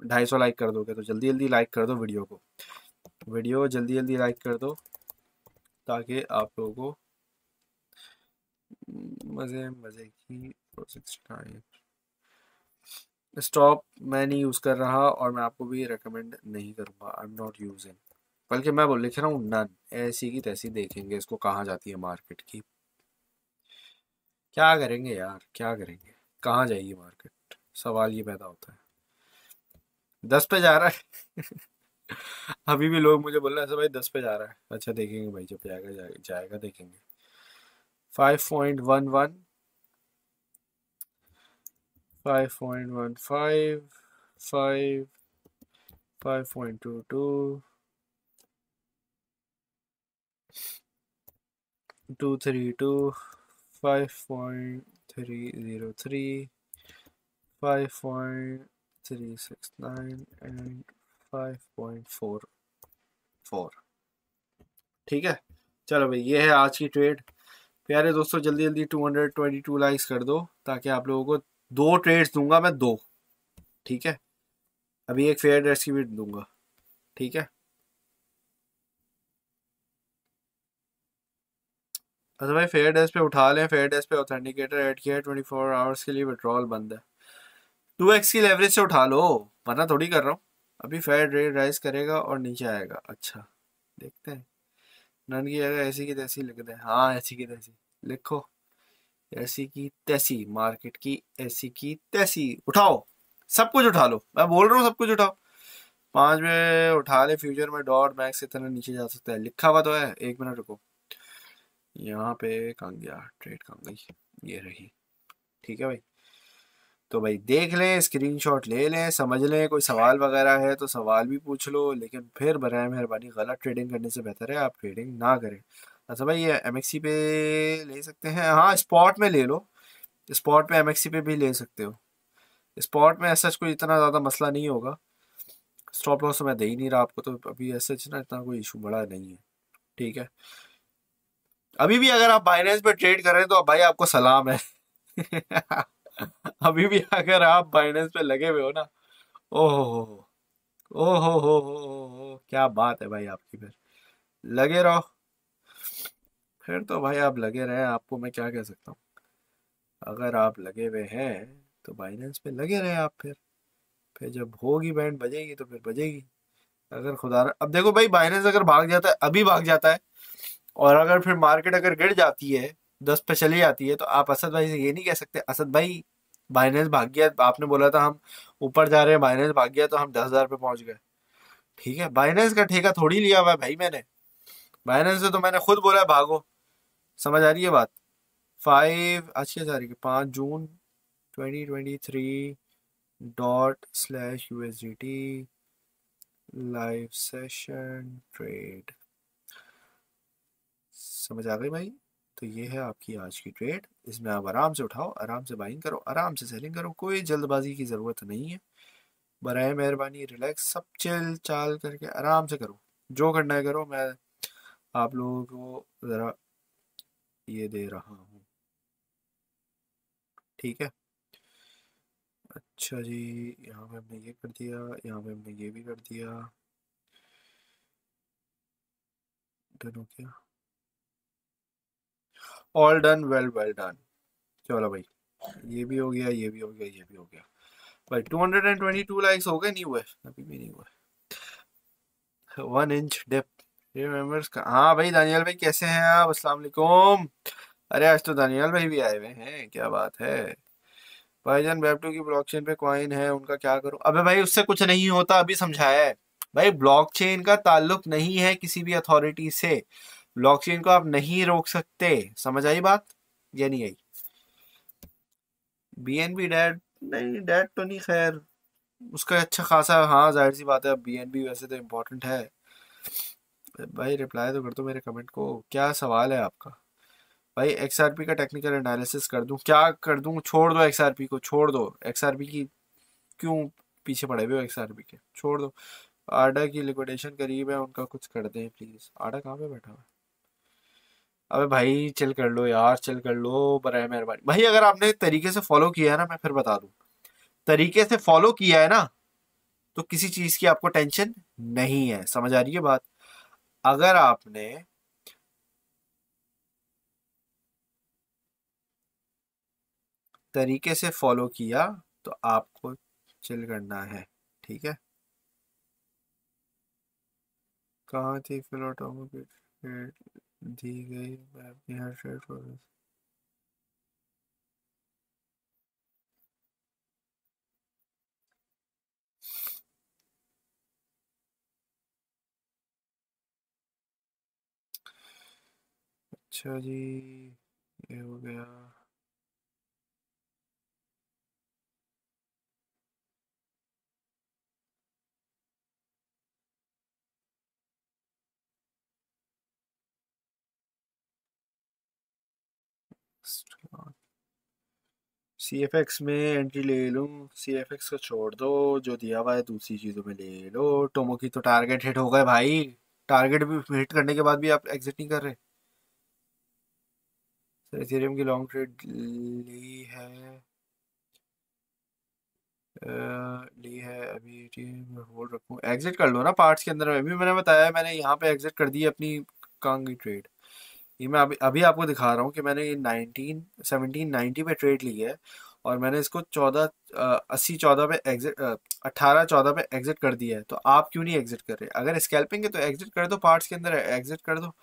250 लाइक कर दोगे तो जल्दी जल्दी लाइक कर दो वीडियो को, वीडियो जल्दी जल्दी लाइक कर दो, ताकि आप लोगों को मज़े मज़े की प्रोसेस टाइम। स्टॉप मैं नहीं यूज़ कर रहा और मैं आपको भी रेकमेंड नहीं करूँगा, आई एम नॉट यूजिंग, बल्कि मैं बोल लिख रहा हूँ नन, ऐसी की तैसी देखेंगे इसको कहाँ जाती है मार्केट की, क्या करेंगे यार, क्या करेंगे, कहाँ जाएगी मार्केट, सवाल ये पैदा होता है। 10 पे जा रहा है अभी भी लोग मुझे बोल रहे हैं ऐसा भाई 10 पे जा रहा है, अच्छा देखेंगे भाई, जब जाएगा जाएगा, जाएगा देखेंगे। 5.11, 5.15, 5, 5.22, 232, 5.303, 5.369 एंड 5.44। ठीक है, चलो भाई ये है आज की ट्रेड। प्यारे दोस्तों जल्दी जल्दी 222 लाइक्स कर दो, ताकि आप लोगों को 2 ट्रेड्स दूंगा मैं, 2। ठीक है, अभी एक फेयर ड्रेस की भी दूंगा। ठीक है, अच्छा भाई फेयर डेज पे उठा लें, फेयर डेज पे ऑथेंटिकेटर ऐड किया है, 24 आवर्स के लिए विड्रॉल बंद है। 2x की लेवरेज से उठा लो, वरना थोड़ी कर रहा हूँ। अभी फेयर रेट राइज करेगा और नीचे आएगा। अच्छा देखते हैं। नन की जगह ऐसी की तैसी लिख दें। हाँ ऐसी की तैसी लिखो, ऐसी की तैसी, मार्केट की ऐसी की तैसी। उठाओ, सब कुछ उठा लो, मैं बोल रहा हूँ सब कुछ उठाओ। 5 में उठा ले, फ्यूचर में डॉट मैक्स इतना नीचे जा सकता है, लिखा हुआ तो है। 1 मिनट रुको, यहाँ पे कहाँ गया ट्रेड, कहाँ गई, ये रही। ठीक है भाई, तो भाई देख लें, स्क्रीनशॉट ले लें, समझ लें, कोई सवाल वगैरह है तो सवाल भी पूछ लो, लेकिन फिर बराए मेहरबानी गलत ट्रेडिंग करने से बेहतर है आप ट्रेडिंग ना करें। अच्छा भाई ये एमएक्सी पे ले सकते हैं, हाँ स्पॉट में ले लो, स्पॉट पे एमएक्सी पे भी ले सकते हो। स्पॉट में ऐसा कोई इतना ज़्यादा मसला नहीं होगा। स्टॉप लॉस तो मैं दे ही नहीं रहा आपको, तो अभी ऐसा ना इतना कोई इशू बड़ा नहीं है। ठीक है, अभी भी अगर आप बाइनेंस पे ट्रेड कर रहे हैं तो भाई आपको सलाम है। अभी भी अगर आप बाइनेंस पे लगे हुए हो ना, ओहो, ओहो हो, क्या बात है भाई आपकी। फिर लगे रहो, फिर तो भाई आप लगे रहे, आपको मैं क्या कह सकता हूँ। अगर आप लगे हुए हैं तो बाइनेंस पे लगे रहे आप। फिर जब होगी बैंड बजेगी तो फिर बजेगी। अगर खुदा अब देखो भाई, बाइनेंस अगर भाग जाता है, अभी भाग जाता है, और अगर फिर मार्केट अगर गिर जाती है, 10 पे चली जाती है, तो आप असद भाई से ये नहीं कह सकते असद भाई बाइनेंस भाग गया, आपने बोला था हम ऊपर जा रहे हैं, बाइनेंस भाग गया तो हम 10,000 पे पहुंच गए। ठीक है, बाइनेंस का ठेका थोड़ी लिया हुआ है भाई मैंने, बाइनेंस से तो मैंने खुद बोला है भागो। समझ आ रही है बात। 5 आज की तारीख है, 5 जून 2023 ./USDT लाइव सेशन ट्रेड। समझ आ गई भाई। तो ये है आपकी आज की ट्रेड, इसमें आप आराम से उठाओ, आराम से बाइंग करो, आराम से सेलिंग करो, कोई जल्दबाजी की ज़रूरत नहीं है। बराए मेहरबानी रिलैक्स, सब चिल चाल करके आराम से करो, जो करना है करो। मैं आप लोगों को ज़रा ये दे रहा हूँ, ठीक है। अच्छा जी, यहाँ पे हमने ये कर दिया, यहाँ पे हमने ये भी कर दिया, डन हो गया, all done, well well done. चलो भाई, ये भी हो गया, ये भी हो गया, ये भी हो गया। भाई 222 लाइक्स हो गए, नहीं हुए अभी भी नहीं हुए। 1 इंच डिप, ये मेंबर्स का। हाँ भाई दानियाल भाई कैसे हैं आप, अस्सलाम वालेकुम। अरे आज तो दानियाल भाई भी आए हुए हैं, क्या बात है। भाईजान वेब2 की ब्लॉकचेन पे कॉइन है, उनका क्या करूं। अबे भाई उससे कुछ नहीं होता, अभी समझाया है। भाई ब्लॉकचेन का ताल्लुक नहीं है किसी भी अथॉरिटी से, ब्लॉकचेन को आप नहीं रोक सकते। समझ आई बात या नहीं आई। बीएनबी डेट, नहीं डेट तो नहीं, खैर उसका अच्छा खासा, हाँ जाहिर सी बात है, अब बीएनबी वैसे तो इम्पोर्टेंट है। भाई रिप्लाई तो कर दो मेरे कमेंट को, क्या सवाल है आपका। भाई एक्सआरपी का टेक्निकल एनालिसिस कर दूं, क्या कर दूं, छोड़ दो एक्सआरपी को, छोड़ दो एक्सआरपी की, क्यों पीछे पड़े हुए हो एक्सआरपी के, छोड़ दो। आडा की लिक्विडेशन करीब है, उनका कुछ कर दें प्लीज। आडा कहाँ पे बैठा हुआ है। अबे भाई चिल कर लो यार, चिल कर लो बराए मेहरबानी भाई। अगर आपने तरीके से फॉलो किया है ना, मैं फिर बता दूं, तरीके से फॉलो किया है ना, तो किसी चीज की आपको टेंशन नहीं है। समझ आ रही है बात। अगर आपने तरीके से फॉलो किया तो आपको चिल करना है, ठीक है। कहाँ थी फिर ऑटोमोबाइल दी गई, मैं अपनी हर ट्रेड को। अच्छा जी, ये हो गया। सी एफ एक्स में एंट्री ले लूँ, सी एफ एक्स को छोड़ दो, जो दिया हुआ है दूसरी चीज़ों में ले लो। टोमो की तो टारगेट हिट हो गए भाई, टारगेट भी हिट करने के बाद भी आप एग्जिट नहीं कर रहे। सर इथेरियम की लॉन्ग ट्रेड ली है, ली है अभी, मैं होल्ड रखूँ, एग्जिट कर लो ना पार्ट्स के अंदर। अभी मैंने बताया, मैंने यहाँ पे एग्जिट कर दी अपनी कांग की ट्रेड। ये मैं अभी अभी आपको दिखा रहा हूँ कि मैंने ये 1790 पे ट्रेड ली है और मैंने इसको 14 पे एग्जिट 18-14 पे एग्जिट कर दिया है। तो आप क्यों नहीं एग्जिट कर रहे? अगर स्कैल्पिंग है तो एग्जिट कर दो, पार्ट्स के अंदर एग्जिट कर दो,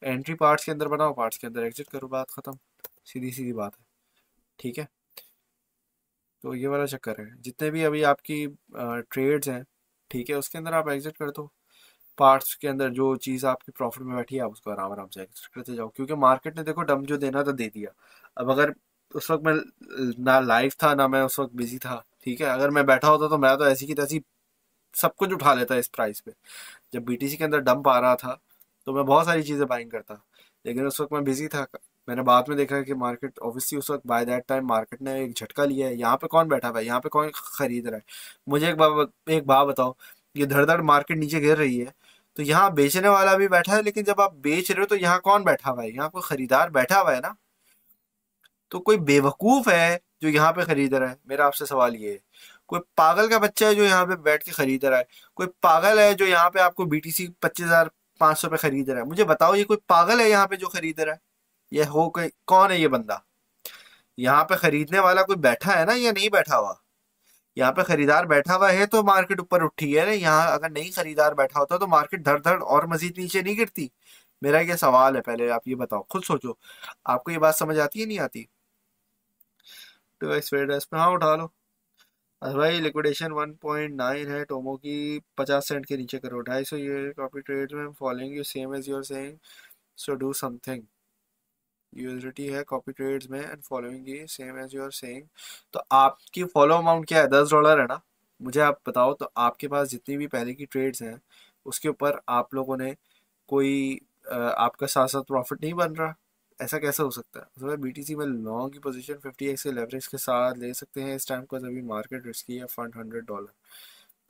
एंट्री पार्ट्स के अंदर बनाओ, पार्ट्स के अंदर एग्जिट करो, बात खत्म। सीधी सीधी बात है, ठीक है। तो ये वाला चक्कर है, जितने भी अभी आपकी ट्रेड्स हैं, ठीक है, उसके अंदर आप एग्जिट कर दो। पार्ट्स के अंदर जो चीज़ आपकी प्रॉफिट में बैठी है आप उसको आराम आराम से एग्जिट करते जाओ, क्योंकि मार्केट ने देखो डंप जो देना था दे दिया। अब अगर उस वक्त मैं ना लाइव था ना मैं उस वक्त बिजी था, ठीक है, अगर मैं बैठा होता तो मैं तो ऐसी की तैसी सब कुछ उठा लेता इस प्राइस पे। जब बीटीसी के अंदर डंप आ रहा था तो मैं बहुत सारी चीज़ें बाइंग करता, लेकिन उस वक्त मैं बिजी था। मैंने बाद में देखा कि मार्केट ऑब्वियसली उस वक्त बाय दैट टाइम मार्केट ने एक झटका लिया है। यहाँ पे कौन बैठा हुआ है, यहाँ पे कौन खरीद रहा है? मुझे एक बात बताओ, ये धड़ धड़ मार्केट नीचे गिर रही है तो यहाँ बेचने वाला भी बैठा है, लेकिन जब आप बेच रहे हो तो यहाँ कौन बैठा हुआ है? यहाँ कोई खरीदार बैठा हुआ है ना। तो कोई बेवकूफ है जो यहाँ पे खरीद रहा है? मेरा आपसे सवाल ये है, कोई पागल का बच्चा है जो यहाँ पे बैठ के खरीद रहा है? कोई पागल है जो यहाँ पे आपको बीटीसी 25,500 पे खरीद रहा है? मुझे बताओ, ये कोई पागल है यहाँ पे जो खरीद रहा है? ये हो कोई कौन है ये बंदा? यहाँ पे खरीदने वाला कोई बैठा है ना या नहीं बैठा हुआ? यहाँ पे खरीदार बैठा हुआ है तो मार्केट ऊपर उठी है ना। यहाँ अगर नहीं खरीदार बैठा होता तो मार्केट धड़ धड़ और मजीद नीचे नहीं गिरती। मेरा ये सवाल है, पहले आप ये बताओ, खुद सोचो, आपको ये बात समझ आती है नहीं आती? तो एक्स पे हाँ उठा लो। अरे भाई लिक्विडेशन 1.9 है टोमो की, 50 सेंट के नीचे करो, 250 ये कॉपी ट्रेड में following you same as you're saying, so do something. USDT है कॉपी ट्रेड्स में एंड फॉलोइंग ये same as you are saying. तो आपकी फॉलो अमाउंट क्या है? $10 है ना। मुझे आप बताओ, तो आपके पास जितनी भी पहले की ट्रेड्स हैं उसके ऊपर आप लोगों ने कोई आपका साथ साथ प्रॉफिट नहीं बन रहा? ऐसा कैसे हो सकता है? तो बीटीसी में लॉन्ग की पोजीशन 50x के लेवरेज के साथ ले सकते हैं इस टाइम को, अभी मार्केट रिस्की है। फंड $100,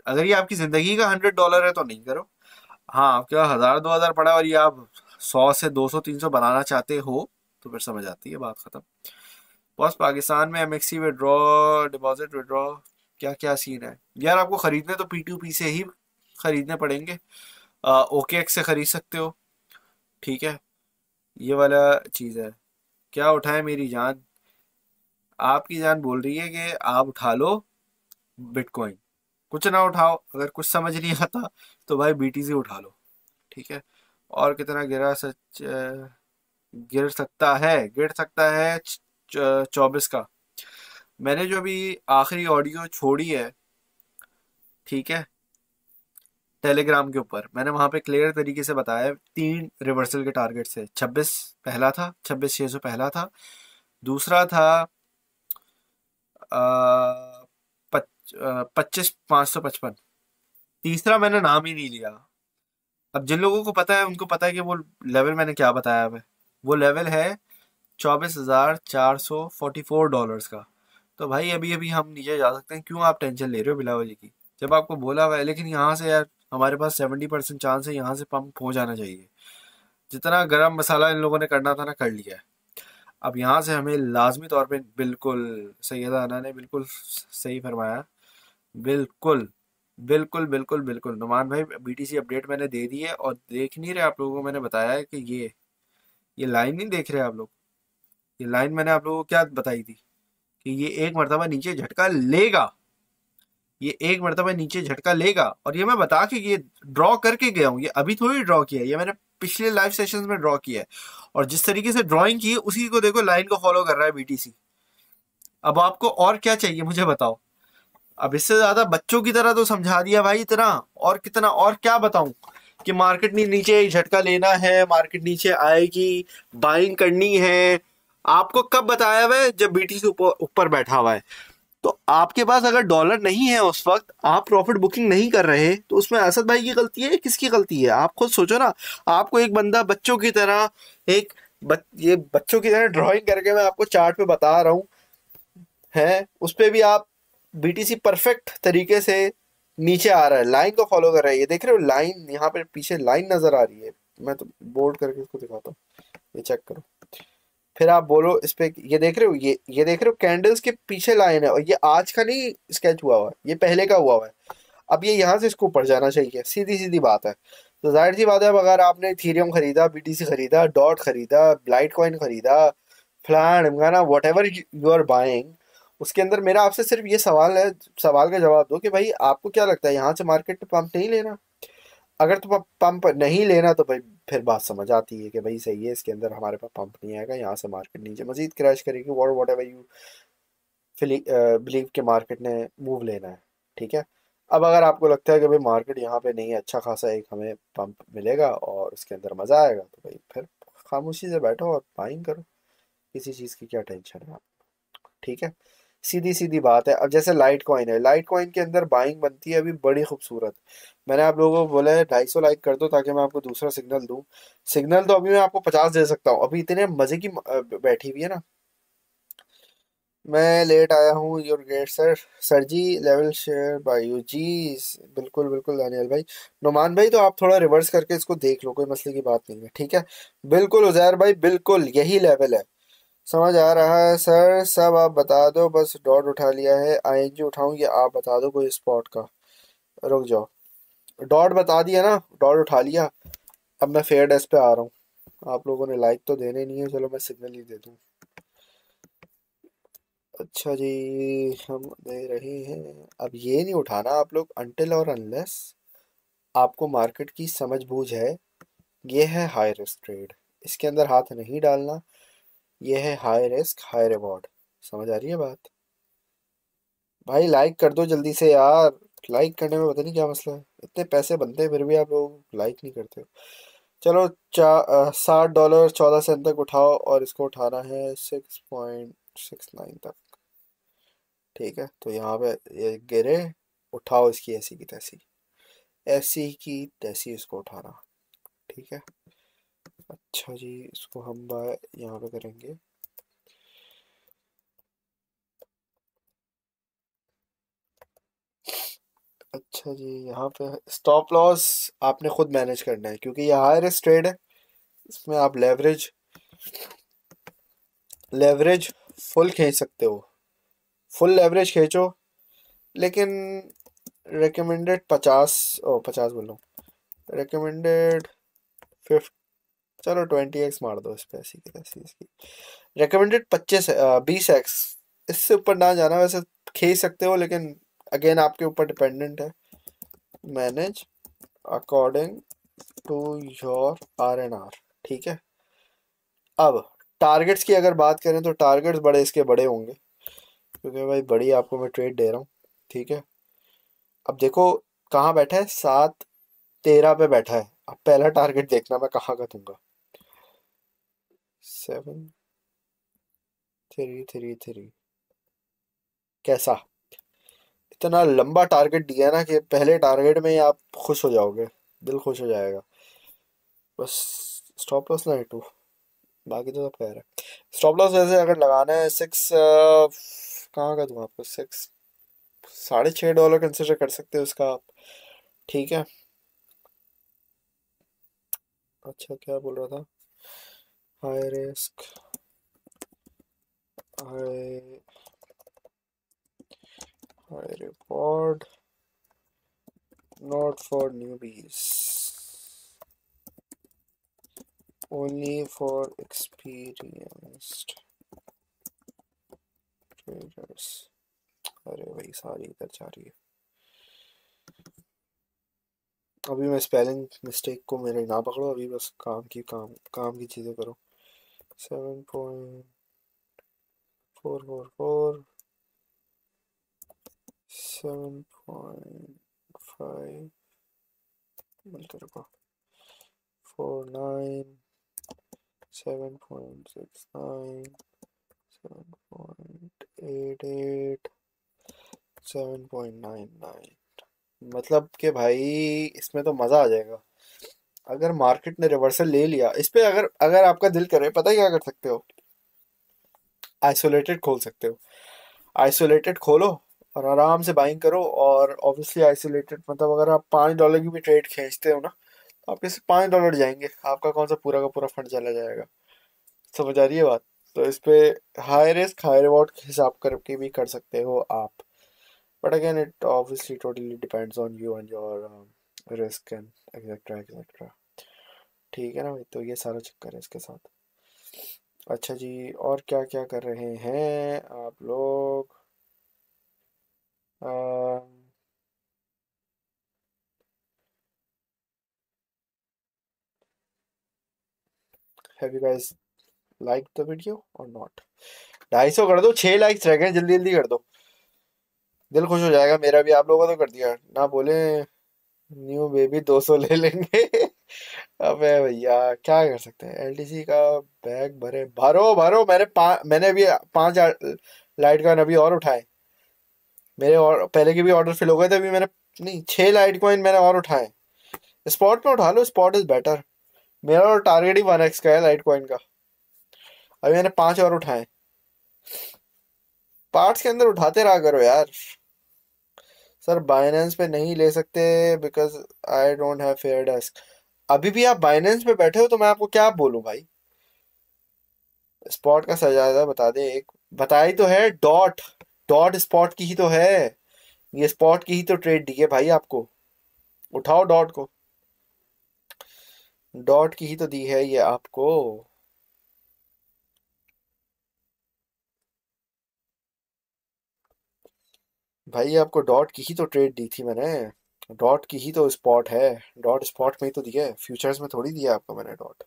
अगर ये आपकी जिंदगी का $100 है तो नहीं करो। हाँ, आपके पास 1000-2000 पड़ा है और ये आप 100 से 200-300 बनाना चाहते हो तो फिर समझ आती है, बात खत्म। बस पाकिस्तान में एमएक्सी विड्रॉ, डिपॉजिट विड्रॉ, क्या क्या सीन है यार? आपको खरीदने तो P2P से ही खरीदने पड़ेंगे। OKX से खरीद सकते हो, ठीक है, ये वाला चीज़ है। क्या उठाए मेरी जान? आपकी जान बोल रही है कि आप उठा लो बिटकॉइन। कुछ ना उठाओ, अगर कुछ समझ नहीं आता तो भाई BTC उठा लो, ठीक है। और कितना गिरा सच? गिर सकता है 24 का। मैंने जो भी आखिरी ऑडियो छोड़ी है, ठीक है, टेलीग्राम के ऊपर, मैंने वहां पे क्लियर तरीके से बताया है 3 रिवर्सल के टारगेट से। 26 पहला था, 26,600 पहला था। दूसरा था 25,555। तीसरा मैंने नाम ही नहीं लिया। अब जिन लोगों को पता है उनको पता है कि वो लेवल मैंने क्या बताया है। वो लेवल है $24,444 का। तो भाई अभी अभी हम नीचे जा सकते हैं, क्यों आप टेंशन ले रहे हो बिलावली की? जब आपको बोला हुआ है, लेकिन यहाँ से यार हमारे पास 70% चांस है यहाँ से पंप हो जाना चाहिए। जितना गरम मसाला इन लोगों ने करना था ना, कर लिया है। अब यहाँ से हमें लाजमी तौर पे, बिल्कुल सैयदा अना ने बिल्कुल सही फरमाया, बिल्कुल बिल्कुल बिल्कुल बिल्कुल नुमान भाई, बीटीसी अपडेट मैंने दे दी है। और देख नहीं रहे आप लोगों को मैंने बताया है कि ये लाइन नहीं देख रहे आप लोग? ये लाइन मैंने आप लोगों को क्या बताई थी कि ये एक मरतबा नीचे झटका लेगा, ये एक मरतबा नीचे झटका लेगा। और ये मैं बता के ये ड्रॉ करके गया हूँ, ये अभी थोड़ी ड्रॉ किया है, ये मैंने पिछले लाइव सेशंस में ड्रॉ किया है। और जिस तरीके से ड्रॉइंग की है उसी को देखो, लाइन को फॉलो कर रहा है बीटीसी। अब आपको और क्या चाहिए मुझे बताओ? अब इससे ज्यादा बच्चों की तरह तो समझा दिया भाई, इतना और कितना और क्या बताऊं कि मार्केट नीचे झटका लेना है, मार्केट नीचे आएगी, बाइंग करनी है। आपको कब बताया हुआ है? जब बीटीसी ऊपर बैठा हुआ है। तो आपके पास अगर डॉलर नहीं है उस वक्त, आप प्रॉफिट बुकिंग नहीं कर रहे, तो उसमें असद भाई की गलती है, किसकी गलती है? आप खुद सोचो ना। आपको एक बंदा बच्चों की तरह ये बच्चों की तरह ड्राइंग करके मैं आपको चार्ट पे बता रहा हूँ, है उस पे भी आप बीटीसी परफेक्ट तरीके से नीचे आ रहा है, लाइन को फॉलो कर रहा है। ये देख रहे हो लाइन, यहाँ पे पीछे लाइन नजर आ रही है। मैं तो बोल्ड करके इसको दिखाता हूँ, ये चेक करो। फिर आप बोलो इस पे, ये देख रहे हो, ये देख रहे हो कैंडल्स के पीछे लाइन है, और ये आज का नहीं स्केच हुआ हुआ है, ये पहले का हुआ हुआ है। अब ये यहाँ से इसको ऊपर जाना चाहिए, सीधी सीधी बात है। तो जाहिर सी बात है, अब अगर आपने इथेरियम खरीदा, बीटीसी खरीदा, डॉट खरीदा, लाइट कॉइन खरीदा, फलान ढिमकाना, whatever you are buying, उसके अंदर मेरा आपसे सिर्फ ये सवाल है, सवाल का जवाब दो कि भाई आपको क्या लगता है यहाँ से मार्केट में पंप नहीं लेना? अगर तो पंप नहीं लेना तो भाई फिर बात समझ आती है कि भाई सही है, इसके अंदर हमारे पास पंप नहीं आएगा, यहाँ से मार्केट नीचे मजीद क्रैश करेगी, वॉट एवर यू बिलीव के मार्केट ने मूव लेना है। ठीक है। अब अगर आपको लगता है कि भाई मार्केट यहाँ पे नहीं है, अच्छा खासा एक हमें पंप मिलेगा और उसके अंदर मज़ा आएगा, तो भाई फिर खामोशी से बैठो और बाइंग करो, किसी चीज़ की क्या टेंशन है आपको। ठीक है। सीधी सीधी बात है। अब जैसे लाइट कॉइन है, लाइट कॉइन के अंदर बाइंग बनती है अभी बड़ी खूबसूरत। मैंने आप लोगों को बोला है 250 लाइक कर दो ताकि मैं आपको दूसरा सिग्नल दूं। सिग्नल तो अभी मैं आपको 50 दे सकता हूँ, अभी इतने मजे की बैठी हुई है ना। मैं लेट आया हूँ, your gate sir. Sir ji, level share by you ji. बिल्कुल बिल्कुल दानियल भाई। नुमान भाई तो आप थोड़ा रिवर्स करके इसको देख लो, कोई मसले की बात नहीं है। ठीक है। बिल्कुल उजैर भाई, बिल्कुल यही लेवल है। समझ आ रहा है सर, सब आप बता दो, बस डॉट उठा लिया है। आईएनजी उठाऊं या आप बता दो कोई स्पॉट का? रुक जाओ। डॉट बता दिया ना, डॉट उठा लिया। अब मैं फेयर डेस्क पे आ रहा हूँ। आप लोगों ने लाइक तो देने नहीं है, चलो मैं सिग्नल ही दे दूँ। अच्छा जी, हम दे रहे हैं। अब ये नहीं उठाना आप लोग अनटिल और अनलेस आपको मार्केट की समझ बूझ है। ये है हाई रिस्क ट्रेड, इसके अंदर हाथ नहीं डालना। ये है हाई रिस्क हाई रिवॉर्ड। समझ आ रही है बात? भाई लाइक कर दो जल्दी से यार। लाइक करने में पता नहीं क्या मसला है, इतने पैसे बनते हैं फिर भी आप लोग लाइक नहीं करते हो। चलो $60 14 सेंट तक उठाओ और इसको उठाना है 6.69 तक। ठीक है, तो यहाँ पे ये गिरे, उठाओ इसकी ऐसी की तैसी, ऐसी की तैसी इसको उठाना। ठीक है। अच्छा जी, इसको हम बाय यहाँ पे करेंगे। अच्छा जी, यहाँ पे स्टॉप लॉस आपने खुद मैनेज करना है क्योंकि ये हाई रिस्क ट्रेड है। इसमें आप लेवरेज फुल खींच सकते हो, फुल लेवरेज खींचो। लेकिन रिकमेंडेड 50 बोल रहा हूँ, रिकमेंडेड 50, चलो 20x मार दो इस पे ऐसी की तैसी इसकी। रिकमेंडेड 20x, इससे ऊपर ना जाना। वैसे खींच सकते हो लेकिन अगेन आपके ऊपर डिपेंडेंट है। Manage according to your R&R। ठीक है। अब टारगेट्स की अगर बात करें तो टारगेट्स बड़े इसके बड़े होंगे क्योंकि भाई बड़ी आपको मैं ट्रेड दे रहा हूँ। ठीक है। अब देखो कहाँ बैठा है, 7.13 पे बैठा है। अब पहला टारगेट देखना मैं कहाँ का दूंगा। 7.333। कैसा? इतना लंबा टारगेट दिया ना कि पहले टारगेट में ही आप खुश हो जाओगे, दिल खुश हो जाएगा। बस स्टॉप लॉस ना हिटू, बाकी तो सब कह रहा है। स्टॉप लॉस वैसे अगर लगाना है 6, कहाँ का दूँ आपको? 6.5 $, कंसिडर कर सकते हो उसका आप। ठीक है। अच्छा क्या बोल रहा था? High risk high high reward, not for newbies, only for experienced traders. अरे भाई सारी इधर जा रही है। अभी मैं स्पेलिंग मिस्टेक को मेरे ना पकड़ो, अभी बस काम की चीज़ें करो। 7.444, 7.5 मिलकर रुको, 49, 7.69, 7.88, 7.99। मतलब कि भाई इसमें तो मज़ा आ जाएगा। अगर मार्केट ने रिवर्सल ले लिया इस पे, अगर अगर आपका दिल करे, पता है क्या कर सकते हो? आइसोलेटेड खोल सकते हो। आइसोलेटेड खोलो और आराम से बाइंग करो। और ऑब्वियसली आइसोलेटेड मतलब अगर आप $5 की भी ट्रेड खींचते हो ना, तो आपके से $5 जाएंगे, आपका कौन सा पूरा का पूरा फंड चला जाएगा। समझ आ रही है बात? तो इस पे हाई रिस्क हाई रिवॉर्ड के हिसाब करके भी कर सकते हो आप। But again it obviously totally depends on you and your risk and etcetera etcetera. ठीक है ना भाई, तो ये सारा चक्कर है इसके साथ। अच्छा जी, और क्या क्या कर रहे हैं आप लोग? Have you guys like the video और नॉट? 250 कर दो, 6 लाइक्स रह गए, जल्दी जल्दी कर दो, दिल खुश हो जाएगा मेरा भी। आप लोगों ने तो कर दिया ना, बोले न्यू बेबी 200 ले लेंगे। अबे भैया क्या कर सकते हैं, एलटीसी का बैग भरे, भरो भरो। मैंने अभी 5 लाइट कॉइन अभी और उठाए मेरे, और पहले के भी ऑर्डर फिल हो गए थे। अभी मैंने नहीं, 6 लाइट कॉइन मैंने और उठाए। स्पॉट में उठा लो, स्पॉट इज बेटर। मेरा और टारगेट ही 1x का है लाइट कॉइन का। अभी मैंने 5 और उठाए। पार्ट्स के अंदर उठाते रहा करो यार। सर बाइनेंस पे नहीं ले सकते because I don't have fair desk. अभी भी आप बाइनेंस पे बैठे हो तो मैं आपको क्या बोलूं भाई। स्पॉट का सजादा बता दे एक। बताई तो है, डॉट। डॉट स्पॉट की ही तो है। ये स्पॉट की ही तो ट्रेड दी है भाई आपको। उठाओ डॉट को। डॉट की ही तो दी है ये आपको। भाई आपको डॉट की ही तो ट्रेड दी थी मैंने। डॉट की ही तो स्पॉट है। डॉट स्पॉट में ही तो दिया है, फ्यूचर्स में थोड़ी दिया आपको मैंने डॉट।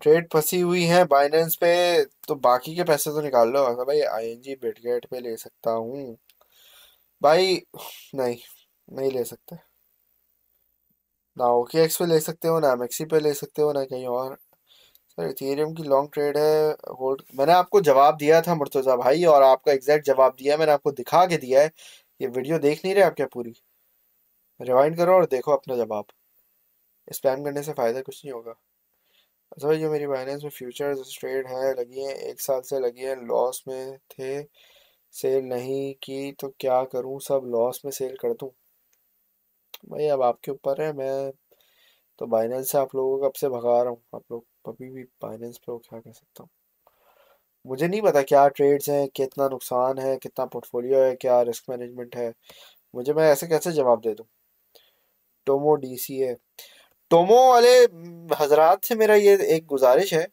ट्रेड फंसी हुई है बाइनेंस पे, तो बाकी के पैसे तो निकाल लो। अगर भाई आईएनजी बिटगेट पे ले सकता हूँ भाई? नहीं, नहीं ले सकते ना। ओकेएक्स पे ले सकते हो ना, एमएक्सी पे ले सकते हो ना कहीं और। सर इथेरियम की लॉन्ग ट्रेड है। होल्ड, मैंने आपको जवाब दिया था मुर्तजा भाई, और आपका एग्जैक्ट जवाब दिया है मैंने, आपको दिखा के दिया है। ये वीडियो देख नहीं रहे आप क्या पूरी? रिवाइंड करो और देखो अपना जवाब। स्पैम करने से फायदा कुछ नहीं होगा। अच्छा भाई, जो मेरी बाइनेंस में फ्यूचर्स ट्रेड है लगी है, 1 साल से लगी है, लॉस में थे, सेल नहीं की तो क्या करूं? सब लॉस में सेल कर दूं? भाई अब आपके ऊपर है। मैं तो बाइनेंस से आप लोगों को कब से भगा रहा हूँ, आप लोग अभी भी बाइनेंस पे हो, क्या कर सकता हूँ? मुझे नहीं पता क्या ट्रेड्स हैं, कितना नुकसान है, कितना पोर्टफोलियो है, क्या रिस्क मैनेजमेंट है। मुझे, मैं ऐसे कैसे जवाब दे दूं? टोमो डीसीए, टोमो वाले हजरात से मेरा ये एक गुजारिश है।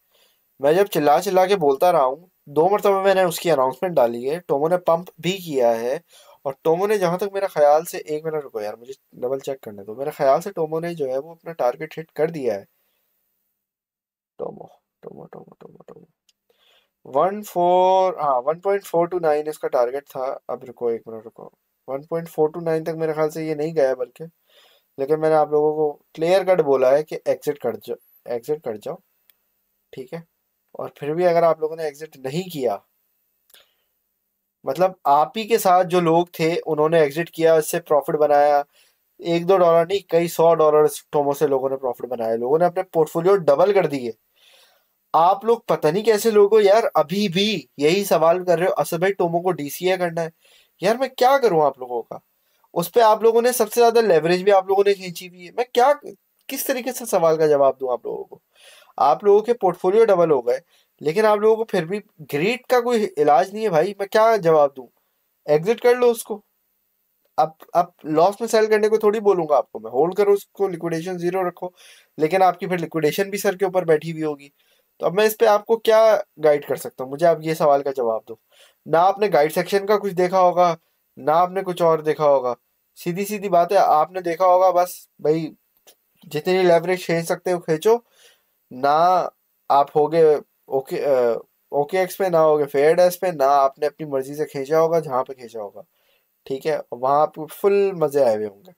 मैं जब चिल्ला चिल्ला के बोलता रहा हूँ, 2 मरतबा मैंने उसकी अनाउंसमेंट डाली है, टोमो ने पंप भी किया है। और टोमो ने, जहां तक मेरा ख्याल से, 1 मिनट रुको यार मुझे डबल चेक करने दो, मेरे ख्याल से टोमो ने जो है वो अपना टारगेट हिट कर दिया है। Tomo, Tomo Tomo Tomo Tomo 1.429 इसका टारगेट था। अब रुको 1 मिनट रुको। 1.429 तक मेरे ख्याल से ये नहीं गया बल्कि। लेकिन मैंने आप लोगों को क्लियर कट बोला है कि एग्जिट कर जाओ, एग्जिट कर जाओ। ठीक है। और फिर भी अगर आप लोगों ने एग्जिट नहीं किया, मतलब आप ही के साथ जो लोग थे उन्होंने एग्जिट किया, इससे प्रॉफिट बनाया, 1-2 डॉलर नहीं, कई 100 डॉलर टोमो से लोगों ने प्रॉफिट बनाया, लोगों ने अपने पोर्टफोलियो डबल कर दिए। आप लोग पता नहीं कैसे लोग हो यार, अभी भी यही सवाल कर रहे हो, असद भाई टोमो को डीसीए करना है। यार मैं क्या करूं आप लोगों का? उस पे आप लोगों ने सबसे ज्यादा लेवरेज भी आप लोगों ने खींची हुई है। मैं क्या, किस तरीके से सवाल का जवाब दूं आप लोगों को? आप लोगों के पोर्टफोलियो डबल हो गए, लेकिन आप लोगों को फिर भी ग्रीड का कोई इलाज नहीं है भाई। मैं क्या जवाब दूं? एग्जिट कर लो उसको। अब लॉस में सेल करने को थोड़ी बोलूंगा आपको मैं, होल्ड करो उसको, लिक्विडेशन 0 रखो। लेकिन आपकी फिर लिक्विडेशन भी सर के ऊपर बैठी हुई होगी। तो अब मैं इस पे आपको क्या गाइड कर सकता हूँ? मुझे आप ये सवाल का जवाब दो। ना आपने गाइड सेक्शन का कुछ देखा होगा, ना आपने कुछ और देखा होगा। सीधी सीधी बात है, आपने देखा होगा बस भाई, जितनी लेवरेज खींच सकते हो खींचो। ना आप होगे ओके, ओके एक्स पे, ना होगे फेयर डेस्क पे, ना आपने अपनी मर्जी से खींचा होगा जहां पे खींचा होगा। ठीक है, वहां आपको फुल मजे आए हुए होंगे।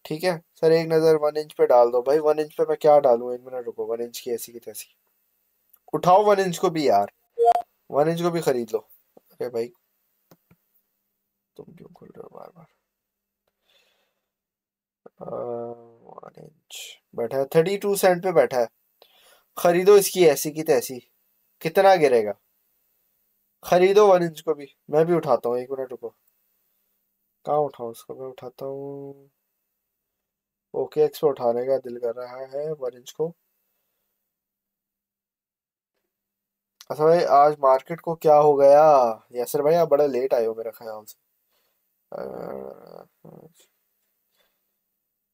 ठीक है सर, एक नजर 1 इंच पे डाल दो भाई। 1 इंच पे मैं क्या डालूं? 1 मिनट रुको, 1 इंच की ऐसी की तैसी। उठाओ 1 इंच को भी यार, 1 इंच को भी खरीद लो। अरे भाई, तुम क्यों खोल रहे हो बार बार? 1 इंच बैठा है, 32 सेंट पे बैठा है। खरीदो इसकी ऐसी की तैसी। कितना गिरेगा? खरीदो 1 इंच को भी। मैं भी उठाता हूँ, 1 मिनट रुको। कहाँ उठाऊँ उसको? मैं उठाता हूँ, ओके एक्स पे उठाने का दिल कर रहा है 1 इंच को। अच्छा भाई, आज मार्केट को क्या हो गया? यासर भाई आप बड़ा लेट आए हो मेरे ख्याल से।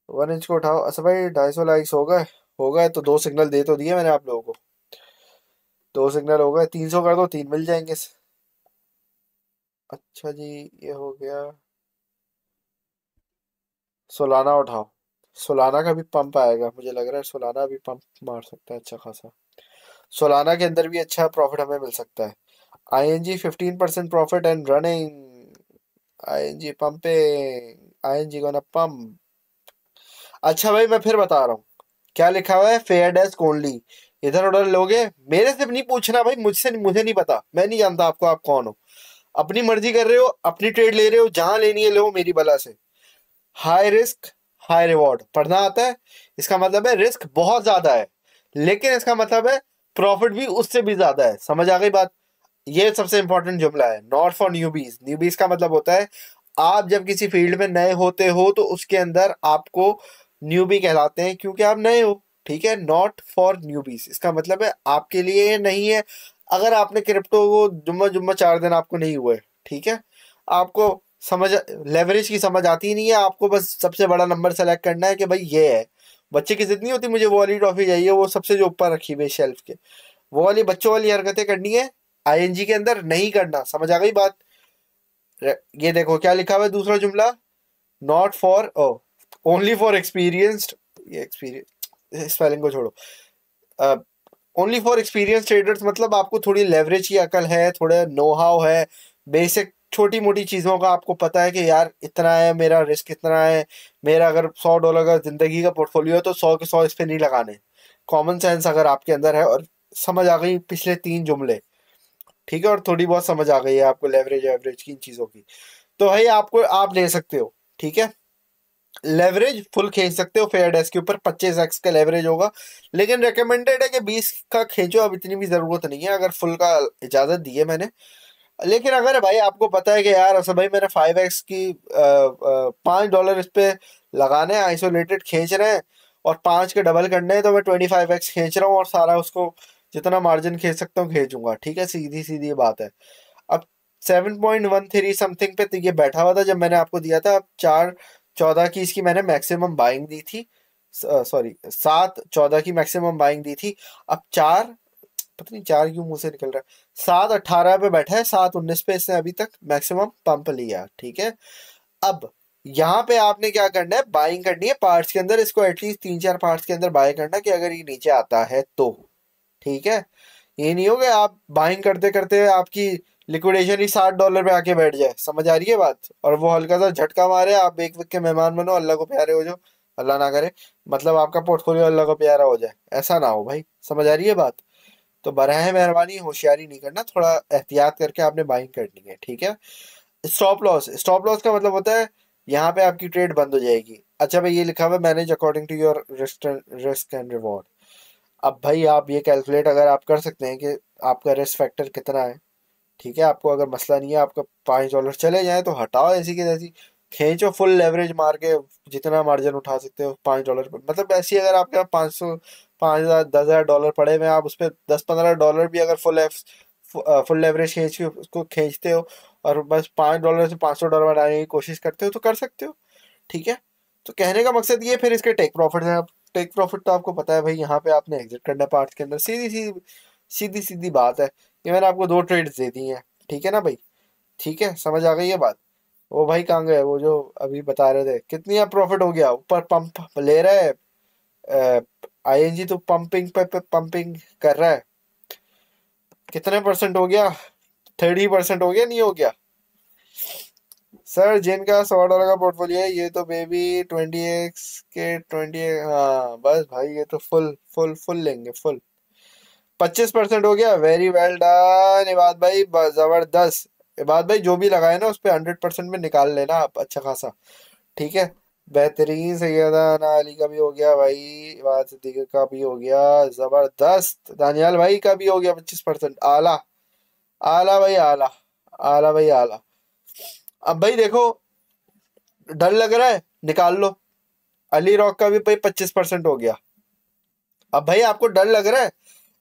वन इंच को उठाओ। अच्छा भाई 250 लाइक्स हो गए, हो गए तो 2 सिग्नल दे तो दिए मैंने आप लोगों को। 2 सिग्नल हो गए, 300 कर दो, 3 मिल जाएंगे। अच्छा जी, ये हो गया। सोलाना उठाओ। सोलाना का भी पंप आएगा मुझे लग रहा है, सोलाना भी पंप मार सकता है अच्छा खासा। सोलाना के अंदर भी अच्छा प्रॉफिट हमें मिल सकता है। ING 15% profit and running. ING pumping, ING gonna pump. अच्छा भाई मैं फिर बता रहा हूँ, क्या लिखा हुआ है, फेयर डेस्क ओनली। इधर उधर लोगे, मेरे से नहीं पूछना भाई, मुझसे मुझे नहीं पता, मैं नहीं जानता आपको, आप कौन हो। अपनी मर्जी कर रहे हो, अपनी ट्रेड ले रहे हो, जहां लेनी है लो मेरी बला से। हाई रिस्क हाई रिवॉर्ड पढ़ना आता है, इसका मतलब है रिस्क बहुत ज्यादा है, लेकिन इसका मतलब है प्रॉफिट भी उससे भी ज्यादा है। समझ आ गई बात। ये सबसे इंपॉर्टेंट जुमला है, नॉट फॉर न्यूबीज। न्यूबीज का मतलब होता है आप जब किसी फील्ड में नए होते हो तो उसके अंदर आपको न्यूबी कहलाते हैं क्योंकि आप नए हो। ठीक है, नॉट फॉर न्यूबीज इसका मतलब है आपके लिए ये नहीं है। अगर आपने क्रिप्टो को जुम्मा जुम्मा 4 दिन आपको नहीं हुए, ठीक है, आपको समझ, लेवरेज की समझ आती ही नहीं है, आपको बस सबसे बड़ा नंबर सेलेक्ट करना है कि भाई ये है। बच्चे की जिद नहीं होती मुझे वो वाली ट्रॉफी चाहिए, वो सबसे जो ऊपर रखी हुई शेल्फ के, वो वाली बच्चों वाली हरकतें करनी है आईएनजी के अंदर नहीं करना। समझ आ गई बात। ये देखो क्या लिखा हुआ है दूसरा जुमला, not for o only for experienced. ये एक्सपीरियंस स्पेलिंग को छोड़ो। ओनली फॉर एक्सपीरियंस ट्रेडर्स मतलब आपको थोड़ी लेवरेज की अकल है, थोड़ा नो हाउ है, बेसिक छोटी मोटी चीज़ों का आपको पता है कि यार इतना है, मेरा रिस्क इतना है, मेरा अगर $100 का जिंदगी का पोर्टफोलियो है तो 100 के 100 इस पे नहीं लगाने। कॉमन सेंस अगर आपके अंदर है और समझ आ गई पिछले 3 जुमले, ठीक है, और थोड़ी बहुत समझ आ गई है आपको लेवरेज एवरेज की इन चीज़ों की, तो भाई आपको आप ले सकते हो। ठीक है, लेवरेज फुल खींच सकते हो, फेयर डेस्क के ऊपर 25x का लेवरेज होगा, लेकिन रिकमेंडेड है कि 20 का खींचो, अब इतनी भी जरूरत नहीं है, अगर फुल का इजाजत दी है मैंने। लेकिन अगर भाई आपको पता है कि यार अच्छा भाई मैंने 5x की $5 इस पे लगाने हैं, आइसोलेटेड खींच रहे हैं और 5 के डबल करने हैं, तो मैं 25x खींच रहा हूँ और सारा उसको जितना मार्जिन खींच सकता हूँ खींचूंगा। ठीक है, सीधी सीधी बात है। अब 7.13 समथिंग पे तो ये बैठा हुआ था जब मैंने आपको दिया था। अब 4.14 की इसकी मैंने मैक्सिमम बाइंग दी थी, सॉरी 7.14 की मैक्सिमम बाइंग दी थी। अब 4, पता नहीं 4 क्यों मुंह से निकल रहा है, 7.18 पे बैठा है, 7.19 पे इसने अभी तक मैक्सिमम पंप लिया। ठीक है, अब यहाँ पे आपने क्या करना है, बाइंग करनी है पार्ट्स के अंदर, इसको एटलीस्ट 3-4 पार्ट्स के अंदर बाय करना कि अगर ये नीचे आता है तो। ठीक है, ये नहीं हो गया आप बाइंग करते करते आपकी लिक्विडेशन ही $60 पे आके बैठ जाए। समझ आ रही है बात, और वो हल्का सा झटका मारे, आप एक विक के मेहमान बनो, अल्लाह को प्यारे हो जाओ, अल्लाह ना करे, मतलब आपका पोर्टफोलियो अल्लाह को प्यारा हो जाए, ऐसा ना हो भाई। समझ आ रही है बात। तो बराह मेहरबानी होशियारी नहीं करना, थोड़ा एहतियात करके आपने बाइंग करनी है। ठीक है, स्टॉप लॉस, स्टॉप लॉस का मतलब होता है यहाँ पे आपकी ट्रेड बंद हो जाएगी। अच्छा भाई ये लिखा हुआ है manage according to your risk and reward. अब भाई आप ये कैलकुलेट अगर आप कर सकते हैं कि आपका रिस्क फैक्टर कितना है, ठीक है, आपको अगर मसला नहीं है, आपका $5 चले जाए तो हटाओ ऐसी की तैसी, खींचो फुल लेवरेज मार के, जितना मार्जिन उठा सकते हो $5 पर, मतलब ऐसी अगर आपके पास 500 5,000 $10,000 पड़े हुए हैं, आप उस पर $10-15 भी अगर फुल लेवरेज खींच के उसको खींचते हो और बस $5 से $500 बनाने की कोशिश करते हो तो कर सकते हो। ठीक है, तो कहने का मकसद ये, फिर इसके टेक प्रॉफिट है। अब टेक प्रॉफिट तो आपको पता है भाई, यहाँ पे आपने एग्जिट करना है पार्ट्स के अंदर, सीधी सीधी सीधी सीधी बात है। ये मैंने आपको 2 ट्रेड्स दे दी हैं, ठीक है ना भाई। ठीक है, समझ आ गई ये बात। वो भाई कहाँ गए वो जो अभी बता रहे थे, कितनी आप प्रॉफिट हो गया, ऊपर पंप ले रहा है आईएनजी, तो पंपिंग पे पंपिंग कर रहा है। कितने परसेंट हो गया, 30% हो गया, नहीं हो गया। सर जिनका $100 का पोर्टफोलियो है, ये तो बेबी 20x के 20, हाँ बस भाई ये तो फुल फुल फुल लेंगे, फुल 25% हो गया। वेरी वेल डन इबाद भाई, जबरदस्त। इबाद भाई जो भी लगाए ना उस पे 100% में निकाल लेना आप अच्छा खासा। ठीक है, बेहतरीन। सैयदा अना अली का भी हो गया भाई, इबाद सिद्दीकी का भी हो गया, जबरदस्त। दानियाल भाई का भी हो गया 25%, आला आला भाई आला, आला भाई आला। अब भाई देखो, डर लग रहा है, निकाल लो। अली रॉक का भी भाई 25% हो गया। अब भाई आपको डर लग रहा है,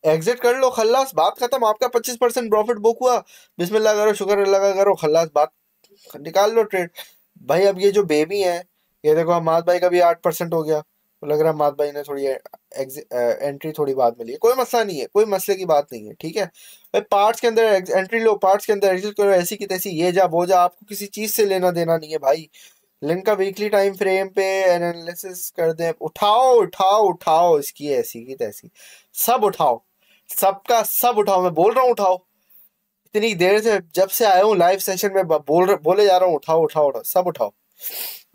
एग्जिट कर लो, खल्लास, बात खत्म, आपका 25% प्रॉफिट बुक हुआ, बिस्मिल्लाह करो, शुक्र अल्लाह का करो, खल्लास बात, निकाल लो ट्रेड। भाई अब ये जो बेबी है, ये देखो हमाद भाई का भी 8% हो गया, तो लग रहा है हमाद भाई ने थोड़ी एंट्री थोड़ी बाद में ली है। कोई मसला नहीं है, कोई मसले की बात नहीं है, ठीक है भाई। पार्ट्स के अंदर एंट्री लो, पार्ट्स के अंदर एग्जिट करो, ऐसी की तैसी ये जा वो जा, आपको किसी चीज से लेना देना नहीं है भाई। लिंक का वीकली टाइम फ्रेम पे एनालिसिस कर दें, उठाओ उठाओ उठाओ, इसकी ऐसी की तैसी सब उठाओ, सबका सब उठाओ, मैं बोल रहा हूँ उठाओ। इतनी देर से जब से आया हूँ लाइव सेशन में बोले जा रहा हूँ उठाओ उठाओ उठाओ, सब उठाओ।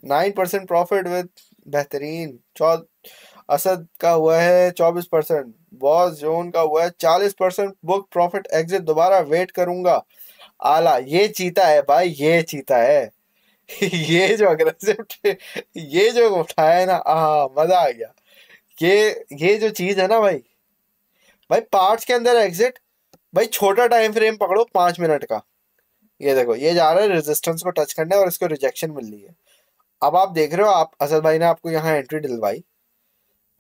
9% प्रॉफिट विद बेहतरीन असद का हुआ है 24%, बॉस जोन का हुआ है 40%, बुक प्रॉफिट एग्जिट, दोबारा वेट करूंगा। आला, ये चीता है भाई, ये चीता है। ये जो अग्रेसिव, ये जो उठाया है ना, मजा आ गया। ये जो चीज है ना भाई, भाई पार्ट्स के अंदर एग्जिट, भाई छोटा टाइम फ्रेम पकड़ो 5 मिनट का। ये देखो ये जा रहा है रेजिस्टेंस को टच करने और इसको रिजेक्शन मिल रही है। अब आप देख रहे हो, आप असद भाई ने आपको यहाँ एंट्री दिलवाई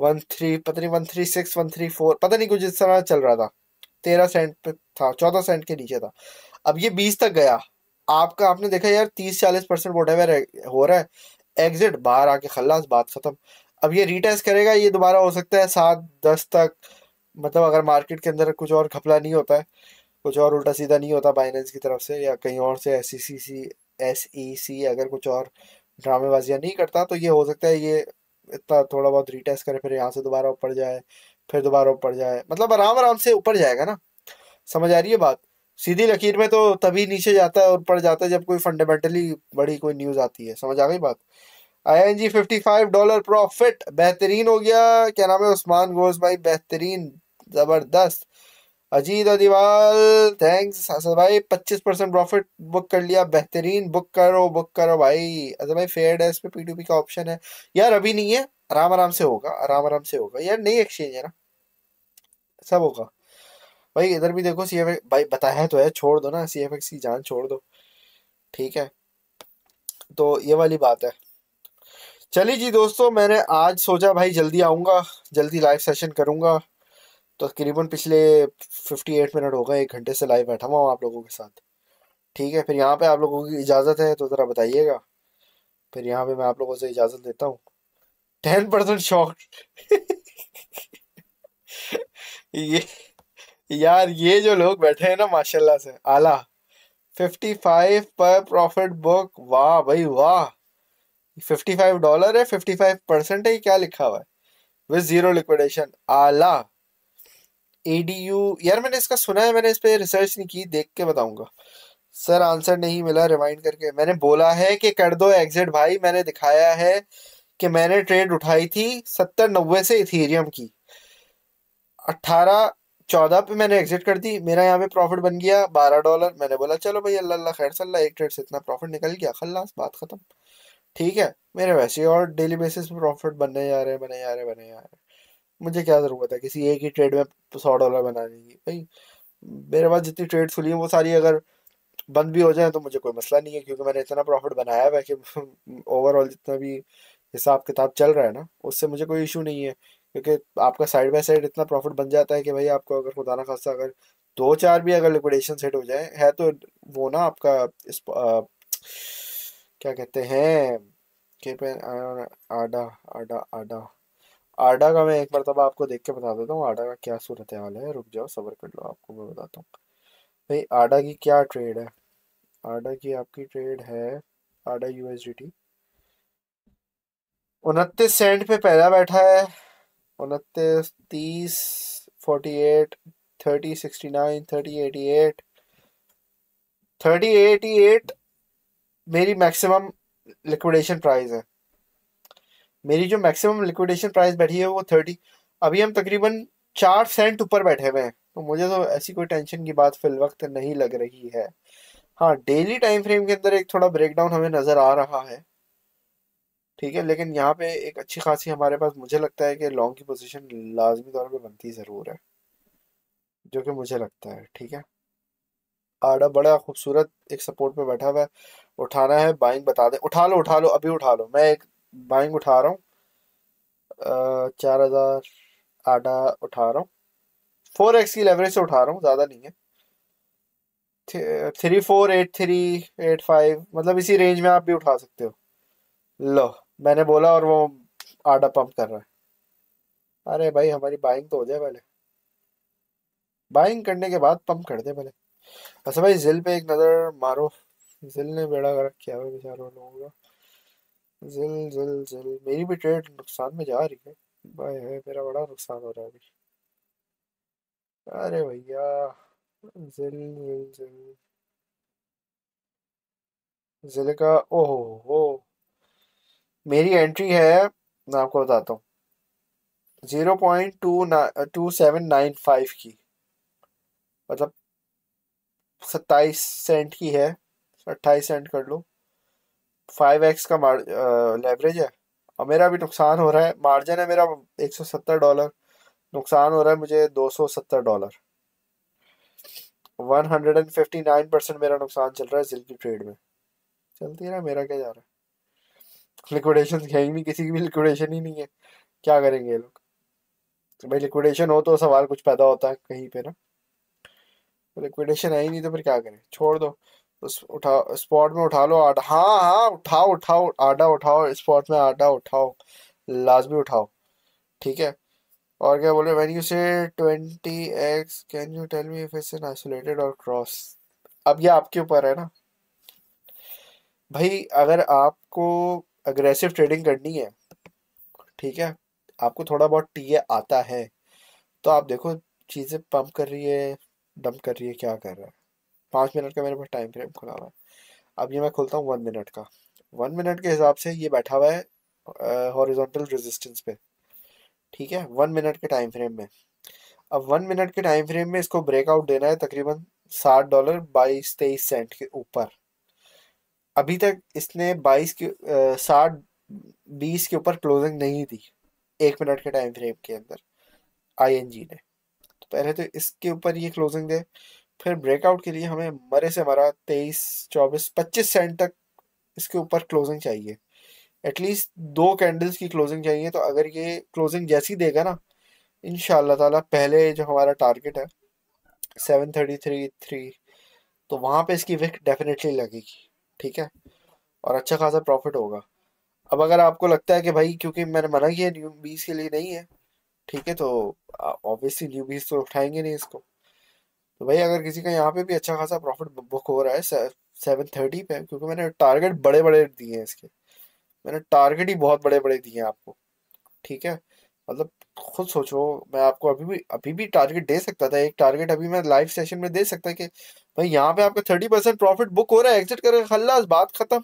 13, पता नहीं 136 134, पता नहीं कुछ इस तरह चल रहा था, 13 सेंट पे था, 14 सेंट के नीचे था। अब ये 20 तक गया, आपका आपने देखा यार 30-40% वोटेवर हो रहा है, एग्जिट बाहर आके खल्लास, बात खत्म। अब ये रीटेस्ट करेगा, ये दोबारा हो सकता है 7-10 तक, मतलब अगर मार्केट के अंदर कुछ और घपला नहीं होता है, कुछ और उल्टा सीधा नहीं होता बाइनेंस की तरफ से या कहीं और से, SEC अगर कुछ और ड्रामेबाजियां नहीं करता, तो ये हो सकता है ये इतना थोड़ा बहुत रीटेस्ट करे, फिर यहाँ से दोबारा ऊपर जाए, फिर दोबारा ऊपर जाए, मतलब आराम आराम से ऊपर जाएगा ना। समझ आ रही है बात? सीधी लकीर में तो तभी नीचे जाता है और ऊपर जाता है जब कोई फंडामेंटली बड़ी कोई न्यूज आती है। समझ आ गई बात? ING $55 प्रॉफिट, बेहतरीन हो गया। क्या नाम है? उस्मान घोष भाई, बेहतरीन, जबरदस्त। अजीत अदिवाल, थैंक्स हसन भाई, 25% प्रॉफिट बुक कर लिया, बेहतरीन, बुक करो भाई। अच्छा भाई फेयर डेस्क पे P2P का ऑप्शन है यार? अभी नहीं है, आराम आराम से होगा, आराम आराम से होगा यार, नई एक्सचेंज है ना, सब होगा भाई। इधर भी देखो CFX भाई, बताया तो है, छोड़ दो ना CFX की जान छोड़ दो, ठीक है। तो ये वाली बात है। चलिए जी दोस्तों, मैंने आज सोचा भाई जल्दी आऊँगा, जल्दी लाइव सेशन करूँगा, तो तकरीबन पिछले 58 मिनट हो गए, 1 घंटे से लाइव बैठा हुआ हूँ आप लोगों के साथ, ठीक है। फिर यहाँ पे आप लोगों की इजाज़त है तो ज़रा बताइएगा, फिर यहाँ पे मैं आप लोगों से इजाज़त लेता हूँ। 10% शॉक। ये यार, ये जो लोग बैठे हैं ना माशाल्लाह से आला, 55 पर प्रॉफिट बुक, वाह भाई वाह। $55 है, 55% है, ये क्या लिखा हुआ है? विद जीरो लिक्विडेशन, आला। ADU, यार मैंने इसका सुना है, मैंने इस पे रिसर्च नहीं की, देख के बताऊंगा। सर आंसर नहीं मिला, रिमाइंड करके मैंने बोला है कि कर दो एग्जिट भाई। मैंने दिखाया है कि मैंने ट्रेड उठाई थी 70-90 से इथेरियम की, 18-14 पे मैंने एग्जिट कर दी, मेरा यहाँ पे प्रॉफिट बन गया $12। मैंने बोला चलो भाई अल्लाह अल्लाह खैर सल्ला, एक ट्रेड से इतना प्रॉफिट निकल गया, खल्लास, बात खत्म, ठीक है। मेरे वैसे ही और डेली बेसिस पे प्रॉफिट बनने जा रहे हैं, बने जा रहे हैं, बने जा रहे हैं। मुझे क्या जरूरत है किसी एक ही ट्रेड में $100 बनाने की भाई? मेरे पास जितनी ट्रेड्स खुली हैं वो सारी अगर बंद भी हो जाए तो मुझे कोई मसला नहीं है, क्योंकि मैंने इतना प्रॉफिट बनाया हुआ है कि ओवरऑल जितना भी हिसाब किताब चल रहा है ना, उससे मुझे कोई इशू नहीं है। क्योंकि आपका साइड बाय साइड इतना प्रॉफिट बन जाता है कि भाई आपको अगर खुदा ना खास्ता अगर दो चार भी अगर लिक्विडेशन सेट हो जाए है तो वो ना आपका इस क्या कहते हैं के पे आडा आडा आडा आडा का मैं एक मरतबा आपको देख के बता देता हूँ आडा का क्या सूरत हाल है। रुक जाओ, सब्र कर लो, आपको मैं बताता हूँ भाई आडा की क्या ट्रेड है। आडा की आपकी ट्रेड है, आडा USDT 29 सेंट पे पहला बैठा है, 29, 30, 48, 30, 69, 30, 88, 30, 88 मेरी मैक्सिमम लिक्विडेशन प्राइस है। मेरी जो मैक्सिमम लिक्विडेशन प्राइस बैठी है वो 30। अभी हम तकरीबन 4 सेंट ऊपर बैठे हुए हैं, तो मुझे तो ऐसी कोई टेंशन की बात फिल वक्त नहीं लग रही है। हाँ, डेली टाइम फ्रेम के अंदर एक थोड़ा ब्रेकडाउन हमें नजर आ रहा है, ठीक है, लेकिन यहाँ पे एक अच्छी खासी हमारे पास मुझे लगता है कि लॉन्ग की पोजीशन लाजमी तौर पे बनती ज़रूर है, जो कि मुझे लगता है, ठीक है। आड़ा बड़ा खूबसूरत एक सपोर्ट पे बैठा हुआ है, उठाना है बाइंग बता दे, उठा लो अभी उठा लो, मैं एक बाइंग उठा रहा हूँ, 4000 आड़ा उठा रहा हूँ, 4x की लेवरेज से उठा रहा हूँ, ज़्यादा नहीं है। 348385, मतलब इसी रेंज में आप भी उठा सकते हो। लो, मैंने बोला और वो आधा पंप कर रहा है। अरे भाई हमारी बाइंग तो हो जाए पहले, बाइंग करने के बाद पंप कर दे पहले। अच्छा भाई जिल पे एक नज़र मारो। जिल ने बेड़ा गर्क किया हुआ है बेचारों लोगों का। जिल जिल जिल, मेरी भी ट्रेड नुकसान में जा रही है भाई, है मेरा बड़ा नुकसान हो रहा है अभी। अरे भैया, जिल जिल जिल, जिल का ओहो हो, मेरी एंट्री है, मैं आपको बताता हूँ, 0.2795 की, मतलब 27 सेंट की है, 28 सेंट कर लो। 5x का लेवरेज है, और मेरा भी नुकसान हो रहा है, मार्जिन है मेरा $170, नुकसान हो रहा है मुझे $270। 159% मेरा नुकसान चल रहा है जिल की ट्रेड में। चलती रहा, मेरा क्या जा रहा है, लिक्विडेशन है ही नहीं, किसी की भी लिक्विडेशन ही नहीं है, क्या करेंगे ये लोग। तो भाई लिक्विडेशन हो तो सवाल कुछ पैदा होता है कहीं पे ना, लिक्विडेशन है ही नहीं तो फिर क्या करें, छोड़ दो। उस उठा स्पॉट में उठा लो आडा, हाँ हाँ उठाओ उठाओ, आडा उठाओ, स्पॉट में आडा उठाओ, लाजमी उठाओ। ठीक है। और क्या बोले, when you say 20x can you tell me if it's an isolated और क्रॉस। अब ये आपके ऊपर है ना भाई, अगर आपको अग्रेसिव ट्रेडिंग करनी है, ठीक है, आपको थोड़ा बहुत टीए आता है, तो आप देखो चीजें पंप कर रही है, डंप कर रही है, क्या कर रहा है। 5 मिनट का मेरे पास टाइम फ्रेम खुला हुआ है। अब ये मैं खोलता हूँ 1 मिनट का। 1 मिनट के हिसाब से ये बैठा हुआ है हॉरिजॉन्टल रेजिस्टेंस पे, ठीक है, 1 मिनट के टाइम फ्रेम में। अब 1 मिनट के टाइम फ्रेम में इसको ब्रेकआउट देना है तकरीबन $60 22-23 सेंट के ऊपर। अभी तक इसने 60 20 के ऊपर क्लोजिंग नहीं दी 1 मिनट के टाइम फ्रेम के अंदर, आईएनजी ने। तो पहले तो इसके ऊपर ये क्लोजिंग दे, फिर ब्रेकआउट के लिए हमें मरे से मरा 23 24 25 सेंट तक इसके ऊपर क्लोजिंग चाहिए, एटलीस्ट 2 कैंडल्स की क्लोजिंग चाहिए। तो अगर ये क्लोजिंग जैसी देगा ना, इंशाल्लाह ताला, पहले जो हमारा टारगेट है 733.3, तो वहां पे इसकी विक डेफिनेटली लगेगी, ठीक है, और अच्छा खासा प्रॉफिट होगा। अब अगर आपको लगता है कि भाई क्योंकि मैंने मना किया न्यू बीस के लिए नहीं है, ठीक है, तो ऑब्वियसली न्यू बीस तो उठाएंगे नहीं इसको। तो भाई अगर किसी का यहाँ पे भी अच्छा खासा प्रॉफिट बुक हो रहा है 730 पे, क्योंकि मैंने टारगेट बड़े बड़े दिए हैं इसके, मैंने टारगेट ही बहुत बड़े बड़े दिए हैं आपको, ठीक है। मतलब खुद सोचो, मैं आपको अभी भी टारगेट दे सकता था, एक टारगेट अभी मैं लाइव सेशन में दे सकता कि भाई यहाँ पे आपका 30% प्रॉफिट बुक हो रहा है, एग्जिट करेगा, खल्लास, बात खत्म।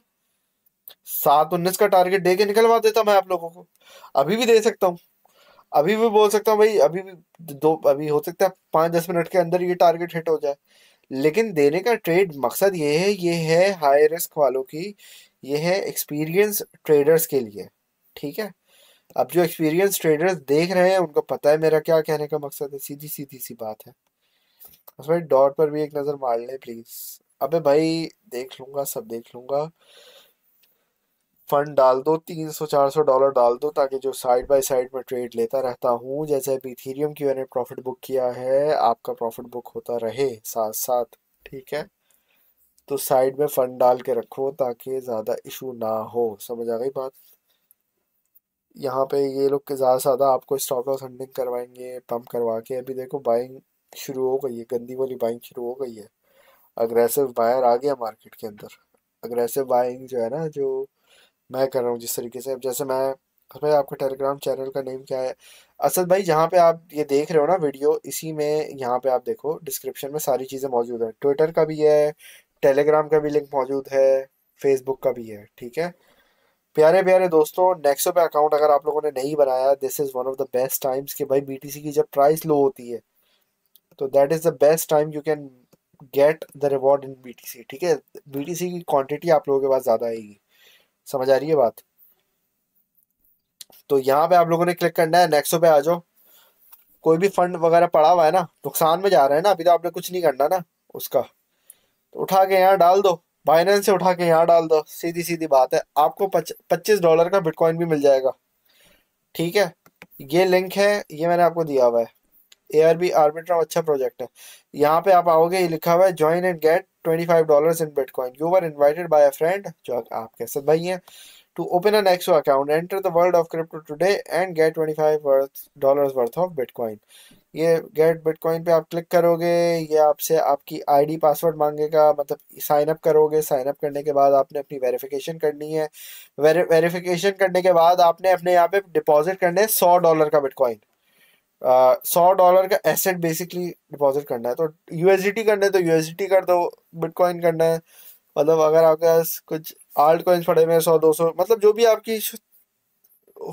719 का टारगेट दे के निकलवा देता मैं आप लोगों को, अभी भी दे सकता हूँ, अभी भी बोल सकता हूँ भाई, अभी भी दो, अभी हो सकता है 5-10 मिनट के अंदर ये टारगेट हिट हो जाए। लेकिन देने का ट्रेड मकसद ये है हाई रिस्क वालों की, ये है एक्सपीरियंस ट्रेडर्स के लिए, ठीक है। अब जो एक्सपीरियंस ट्रेडर्स देख रहे हैं उनको पता है मेरा क्या कहने का मकसद है, सीधी सीधी सी बात है। बस भाई डॉट पर भी एक नजर मार ले प्लीज। अबे भाई देख लूंगा, सब देख लूंगा, फंड डाल दो, $300-400 डाल दो, ताकि जो साइड बाय साइड में ट्रेड लेता रहता हूँ, जैसे अभी इथेरियम की मैंने प्रॉफिट बुक किया है, आपका प्रॉफिट बुक होता रहे साथ साथ, ठीक है। तो साइड में फंड डाल के रखो ताकि ज़्यादा इशू ना हो, समझ आ गई बात। यहाँ पे ये लोग के ज़्यादा से ज़्यादा आपको स्टॉप लॉस हंटिंग करवाएंगे, पंप करवा के। अभी देखो बाइंग शुरू हो गई है, गंदी वाली बाइंग शुरू हो गई है, अग्रेसिव बायर आ गया मार्केट के अंदर। अग्रेसिव बाइंग जो है ना, जो मैं कर रहा हूँ जिस तरीके से, अब जैसे मैं, भाई आपका टेलीग्राम चैनल का नेम क्या है? असद भाई, जहाँ पे आप ये देख रहे हो ना वीडियो, इसी में यहाँ पे आप देखो डिस्क्रिप्शन में सारी चीज़ें मौजूद है, ट्विटर का भी है, टेलीग्राम का भी लिंक मौजूद है, फेसबुक का भी है, ठीक है। प्यारे प्यारे दोस्तों, नेक्सो पे अकाउंट अगर आप लोगों ने नहीं बनाया, this is one of the best times कि भाई बीटीसी की जब प्राइस लो होती है, तो that is the best time you can get the reward in BTC, ठीक है। बीटीसी की क्वांटिटी आप लोगों के पास ज़्यादा आएगी, समझ आ रही है बात। तो यहाँ पे आप लोगों ने क्लिक करना है, नेक्सो पे आ जाओ। कोई भी फंड वगैरह पड़ा हुआ है ना, नुकसान में जा रहा है ना, अभी तो आपने कुछ नहीं करना ना उसका, तो उठा के यहाँ डाल दो, बाइनेंस से उठा के यहाँ डाल दो, सीधी सीधी बात है, आपको $25 का बिटकॉइन भी मिल जाएगा, ठीक है। ये लिंक है, ये मैंने आपको दिया हुआ है, ARB आर्बिट्रम अच्छा प्रोजेक्ट है। यहाँ पे आप आओगे, ये लिखा हुआ है join and get $25 in bitcoin, you were invited by a friend, जो आपके साथ भाई हैं, to open an Nexo account, enter the world of crypto today and get $25 worth of Bitcoin। ये गेट बिटकॉइन पे आप क्लिक करोगे, ये आपसे आपकी आईडी पासवर्ड मांगेगा, मतलब साइन अप करोगे। साइन अप करने के बाद आपने अपनी वेरिफिकेशन करनी है। वेरिफिकेशन करने के बाद आपने अपने यहाँ पे डिपॉजिट करने हैं $100 का बिटकॉइन। $100 का एसेट बेसिकली डिपॉजिट करना है। तो यूएसडीटी करना है तो यूएसडीटी कर दो, बिटकॉइन करना है मतलब अगर आपके पास कुछ आल्ट कॉइन्स पड़े हुए हैं 100-200, मतलब जो भी आपकी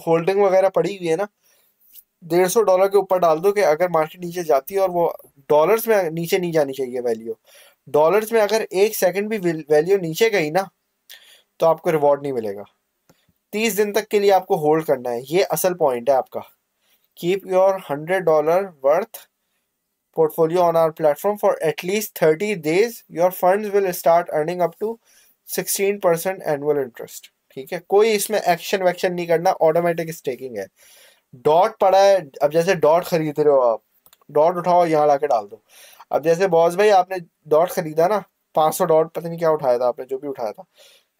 होल्डिंग वगैरह पड़ी हुई है ना, $150 के ऊपर डाल दो कि अगर मार्केट नीचे जाती है, और वो डॉलर्स में नीचे नहीं जानी चाहिए वैल्यू, डॉलर्स में अगर 1 सेकंड भी वैल्यू नीचे गई ना तो आपको रिवॉर्ड नहीं मिलेगा। 30 दिन तक के लिए आपको होल्ड करना है, ये असल पॉइंट है आपका। Keep your $100 worth portfolio on our platform for at least 30 days, your funds will start earning up to 16% annual interest। ठीक है, कोई इसमें एक्शन वैक्शन नहीं करना, ऑटोमेटिक स्टेकिंग है। डॉट पड़ा है, अब जैसे डॉट खरीद रहे हो आप, डॉट उठाओ यहाँ लाके डाल दो। अब जैसे बॉस भाई आपने डॉट खरीदा ना, 500 डॉट पता नहीं क्या उठाया था आपने, जो भी उठाया था,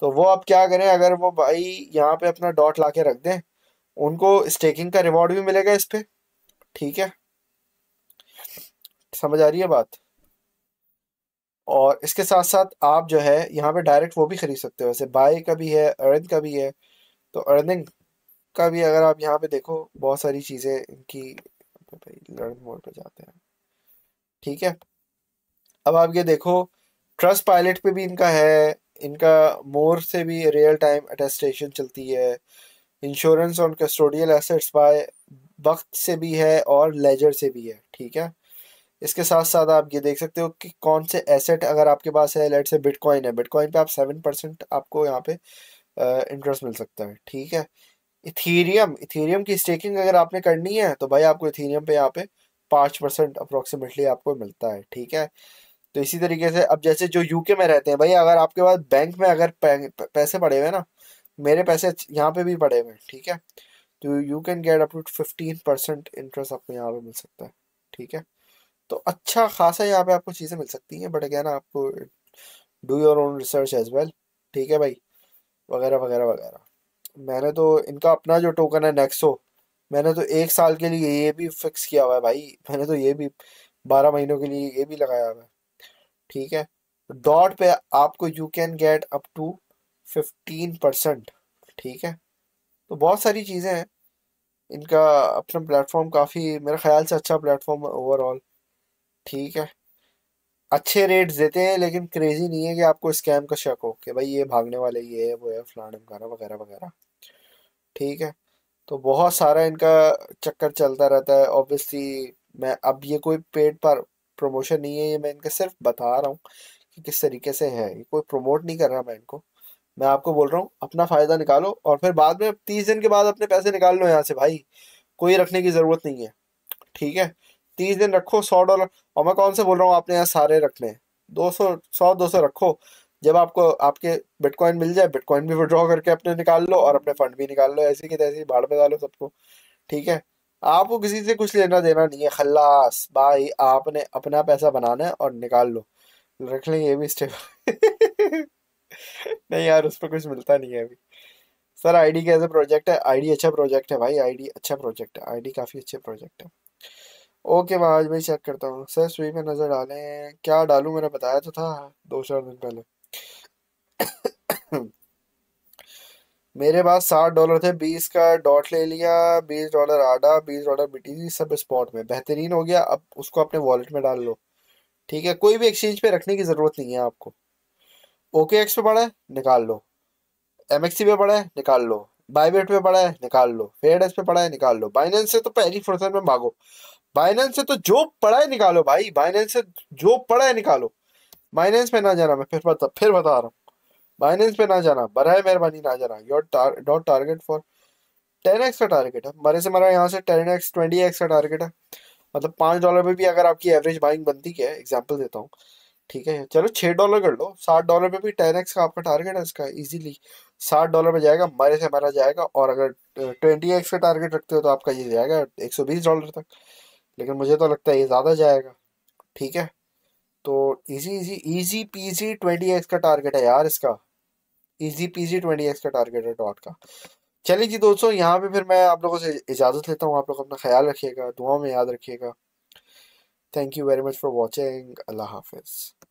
तो वो आप क्या करें, अगर वो भाई यहाँ पे अपना डॉट लाके रख दें, उनको स्टेकिंग का रिवॉर्ड भी मिलेगा इस पे। ठीक है, समझ आ रही है बात। और इसके साथ साथ आप जो है यहाँ पे डायरेक्ट वो भी खरीद सकते हो, वैसे बाय का भी है, अर्न का भी है। तो अर्निंग का भी अगर आप यहाँ पे देखो, बहुत सारी चीज़ें इनकी, भाई लर्न मोड पे जाते हैं। ठीक है, अब आप ये देखो, ट्रस्ट पायलट पे भी इनका है, इनका मोर से भी रियल टाइम अटेस्टेशन चलती है। Insurance on custodial assets bye वक्त से भी है और लेजर से भी है। ठीक है, इसके साथ साथ आप ये देख सकते हो कि कौन से एसेट अगर आपके पास है, लेट से बिटकॉइन है, बिटकॉइन पे आप 7% आपको यहाँ पे इंटरेस्ट मिल सकता है। ठीक है, इथीरियम, इथीरियम की स्टेकिंग अगर आपने करनी है तो भाई आपको इथीरियम पे यहाँ पे 5% अप्रोक्सीमेटली आपको मिलता है। ठीक है, तो इसी तरीके से अब जैसे जो यूके में रहते हैं भाई, अगर आपके पास बैंक में अगर पैसे पड़े हुए हैं ना, मेरे पैसे यहाँ पे भी पड़े हुए हैं, ठीक है, तो you can get up to 15% interest आपको यहाँ पे मिल सकता है। ठीक है, तो अच्छा खासा यहाँ पे आपको चीज़ें मिल सकती हैं, बट अगेन आपको do your own research as well. ठीक है भाई, वगैरह वगैरह वगैरह। मैंने तो इनका अपना जो टोकन है नेक्सो, मैंने तो 1 साल के लिए ये भी फिक्स किया हुआ है भाई, मैंने तो ये भी 12 महीनों के लिए ये भी लगाया हुआ है। ठीक है, डॉट पे आपको you can get up to 15%। ठीक है, तो बहुत सारी चीज़ें हैं। इनका अपना प्लेटफॉर्म काफ़ी मेरे ख्याल से अच्छा प्लेटफॉर्म है ओवरऑल। ठीक है, अच्छे रेट्स देते हैं, लेकिन क्रेजी नहीं है कि आपको स्कैम का शक हो कि भाई ये भागने वाले, ये है वो है फलाना ढिमकाना वगैरह वगैरह। ठीक है, तो बहुत सारा इनका चक्कर चलता रहता है ऑब्वियसली। मैं अब ये कोई पेड पर प्रमोशन नहीं है, ये मैं इनका सिर्फ बता रहा हूँ कि किस तरीके से है, ये कोई प्रमोट नहीं कर रहा मैं इनको। मैं आपको बोल रहा हूँ अपना फ़ायदा निकालो, और फिर बाद में 30 दिन के बाद अपने पैसे निकाल लो यहाँ से भाई, कोई रखने की ज़रूरत नहीं है। ठीक है, 30 दिन रखो $100। और मैं कौन से बोल रहा हूँ आपने यहाँ सारे रखने हैं, 200 100 200 रखो। जब आपको आपके बिटकॉइन मिल जाए, बिटकॉइन भी विड्रॉ करके अपने निकाल लो और अपने फंड भी निकाल लो, ऐसे की तैसे भाड़ में डालो सबको। ठीक है, आपको किसी से कुछ लेना देना नहीं है, खल्लास भाई, आपने अपना पैसा बनाना है और निकाल लो। रख लेंगे ये भी स्टेप नहीं यार, उस पर कुछ मिलता नहीं है अभी। सर आईडी कैसे प्रोजेक्ट है, आईडी अच्छा प्रोजेक्ट है भाई, आईडी अच्छा प्रोजेक्ट है, आईडी काफ़ी अच्छे प्रोजेक्ट है। ओके मैं आज भाई चेक करता हूँ सर, सुई में नज़र डालें, क्या डालूँ, मैंने बताया तो था 2-4 दिन पहले मेरे पास $60 थे, 20 का डॉट ले लिया, $20 आडा, $20 बीटीसी, सब स्पॉट में बेहतरीन हो गया। अब उसको अपने वॉलेट में डाल लो। ठीक है, कोई भी एक्सचेंज पे रखने की ज़रूरत नहीं है आपको। ओके एक्स पे पड़ा है, निकाल लो। एमएक्सी पे पड़ा है, निकाल लो। बाईबिट पे पड़ा है, निकाल लो। फेयरडेस्क पे पड़ा है, निकाल लो। बाइनेंस से तो पहली फुर्सत में भागो, बाइनेंस से तो जो पड़ा है निकालो भाई, बाइनेंस से जो पड़ा है निकालो। बाइनेंस पे ना जाना, मैं फिर बता रहा हूँ, बाइनेंस पे ना जाना, बराए मेहरबानी ना जाना। Your dot target for 10x का टारगेट है, मरे से मरा यहाँ से 10x 20x का टारगेट है, मतलब $5 पे भी अगर आपकी एवरेज बाइंग बनती है, एग्जाम्पल देता हूँ। ठीक है, चलो $6 कर लो, $60 पे भी 10x का आपका टारगेट है, इसका इजीली $60 पे जाएगा, मरे से मरा जाएगा। और अगर 20x का टारगेट रखते हो तो आपका ये जाएगा $120 तक। लेकिन मुझे तो लगता है ये ज़्यादा जाएगा। ठीक है, तो easy easy easy PG 20x का टारगेट है यार इसका। इजी पीजी 20x का टारगेट है डॉट का। चलिए जी दोस्तों, यहाँ पे फिर मैं आप लोगों से इजाज़त लेता हूँ। आप लोग अपना ख्याल रखिएगा, दुआ में याद रखिएगा। Thank you very much for watching. Allah हाफिज़।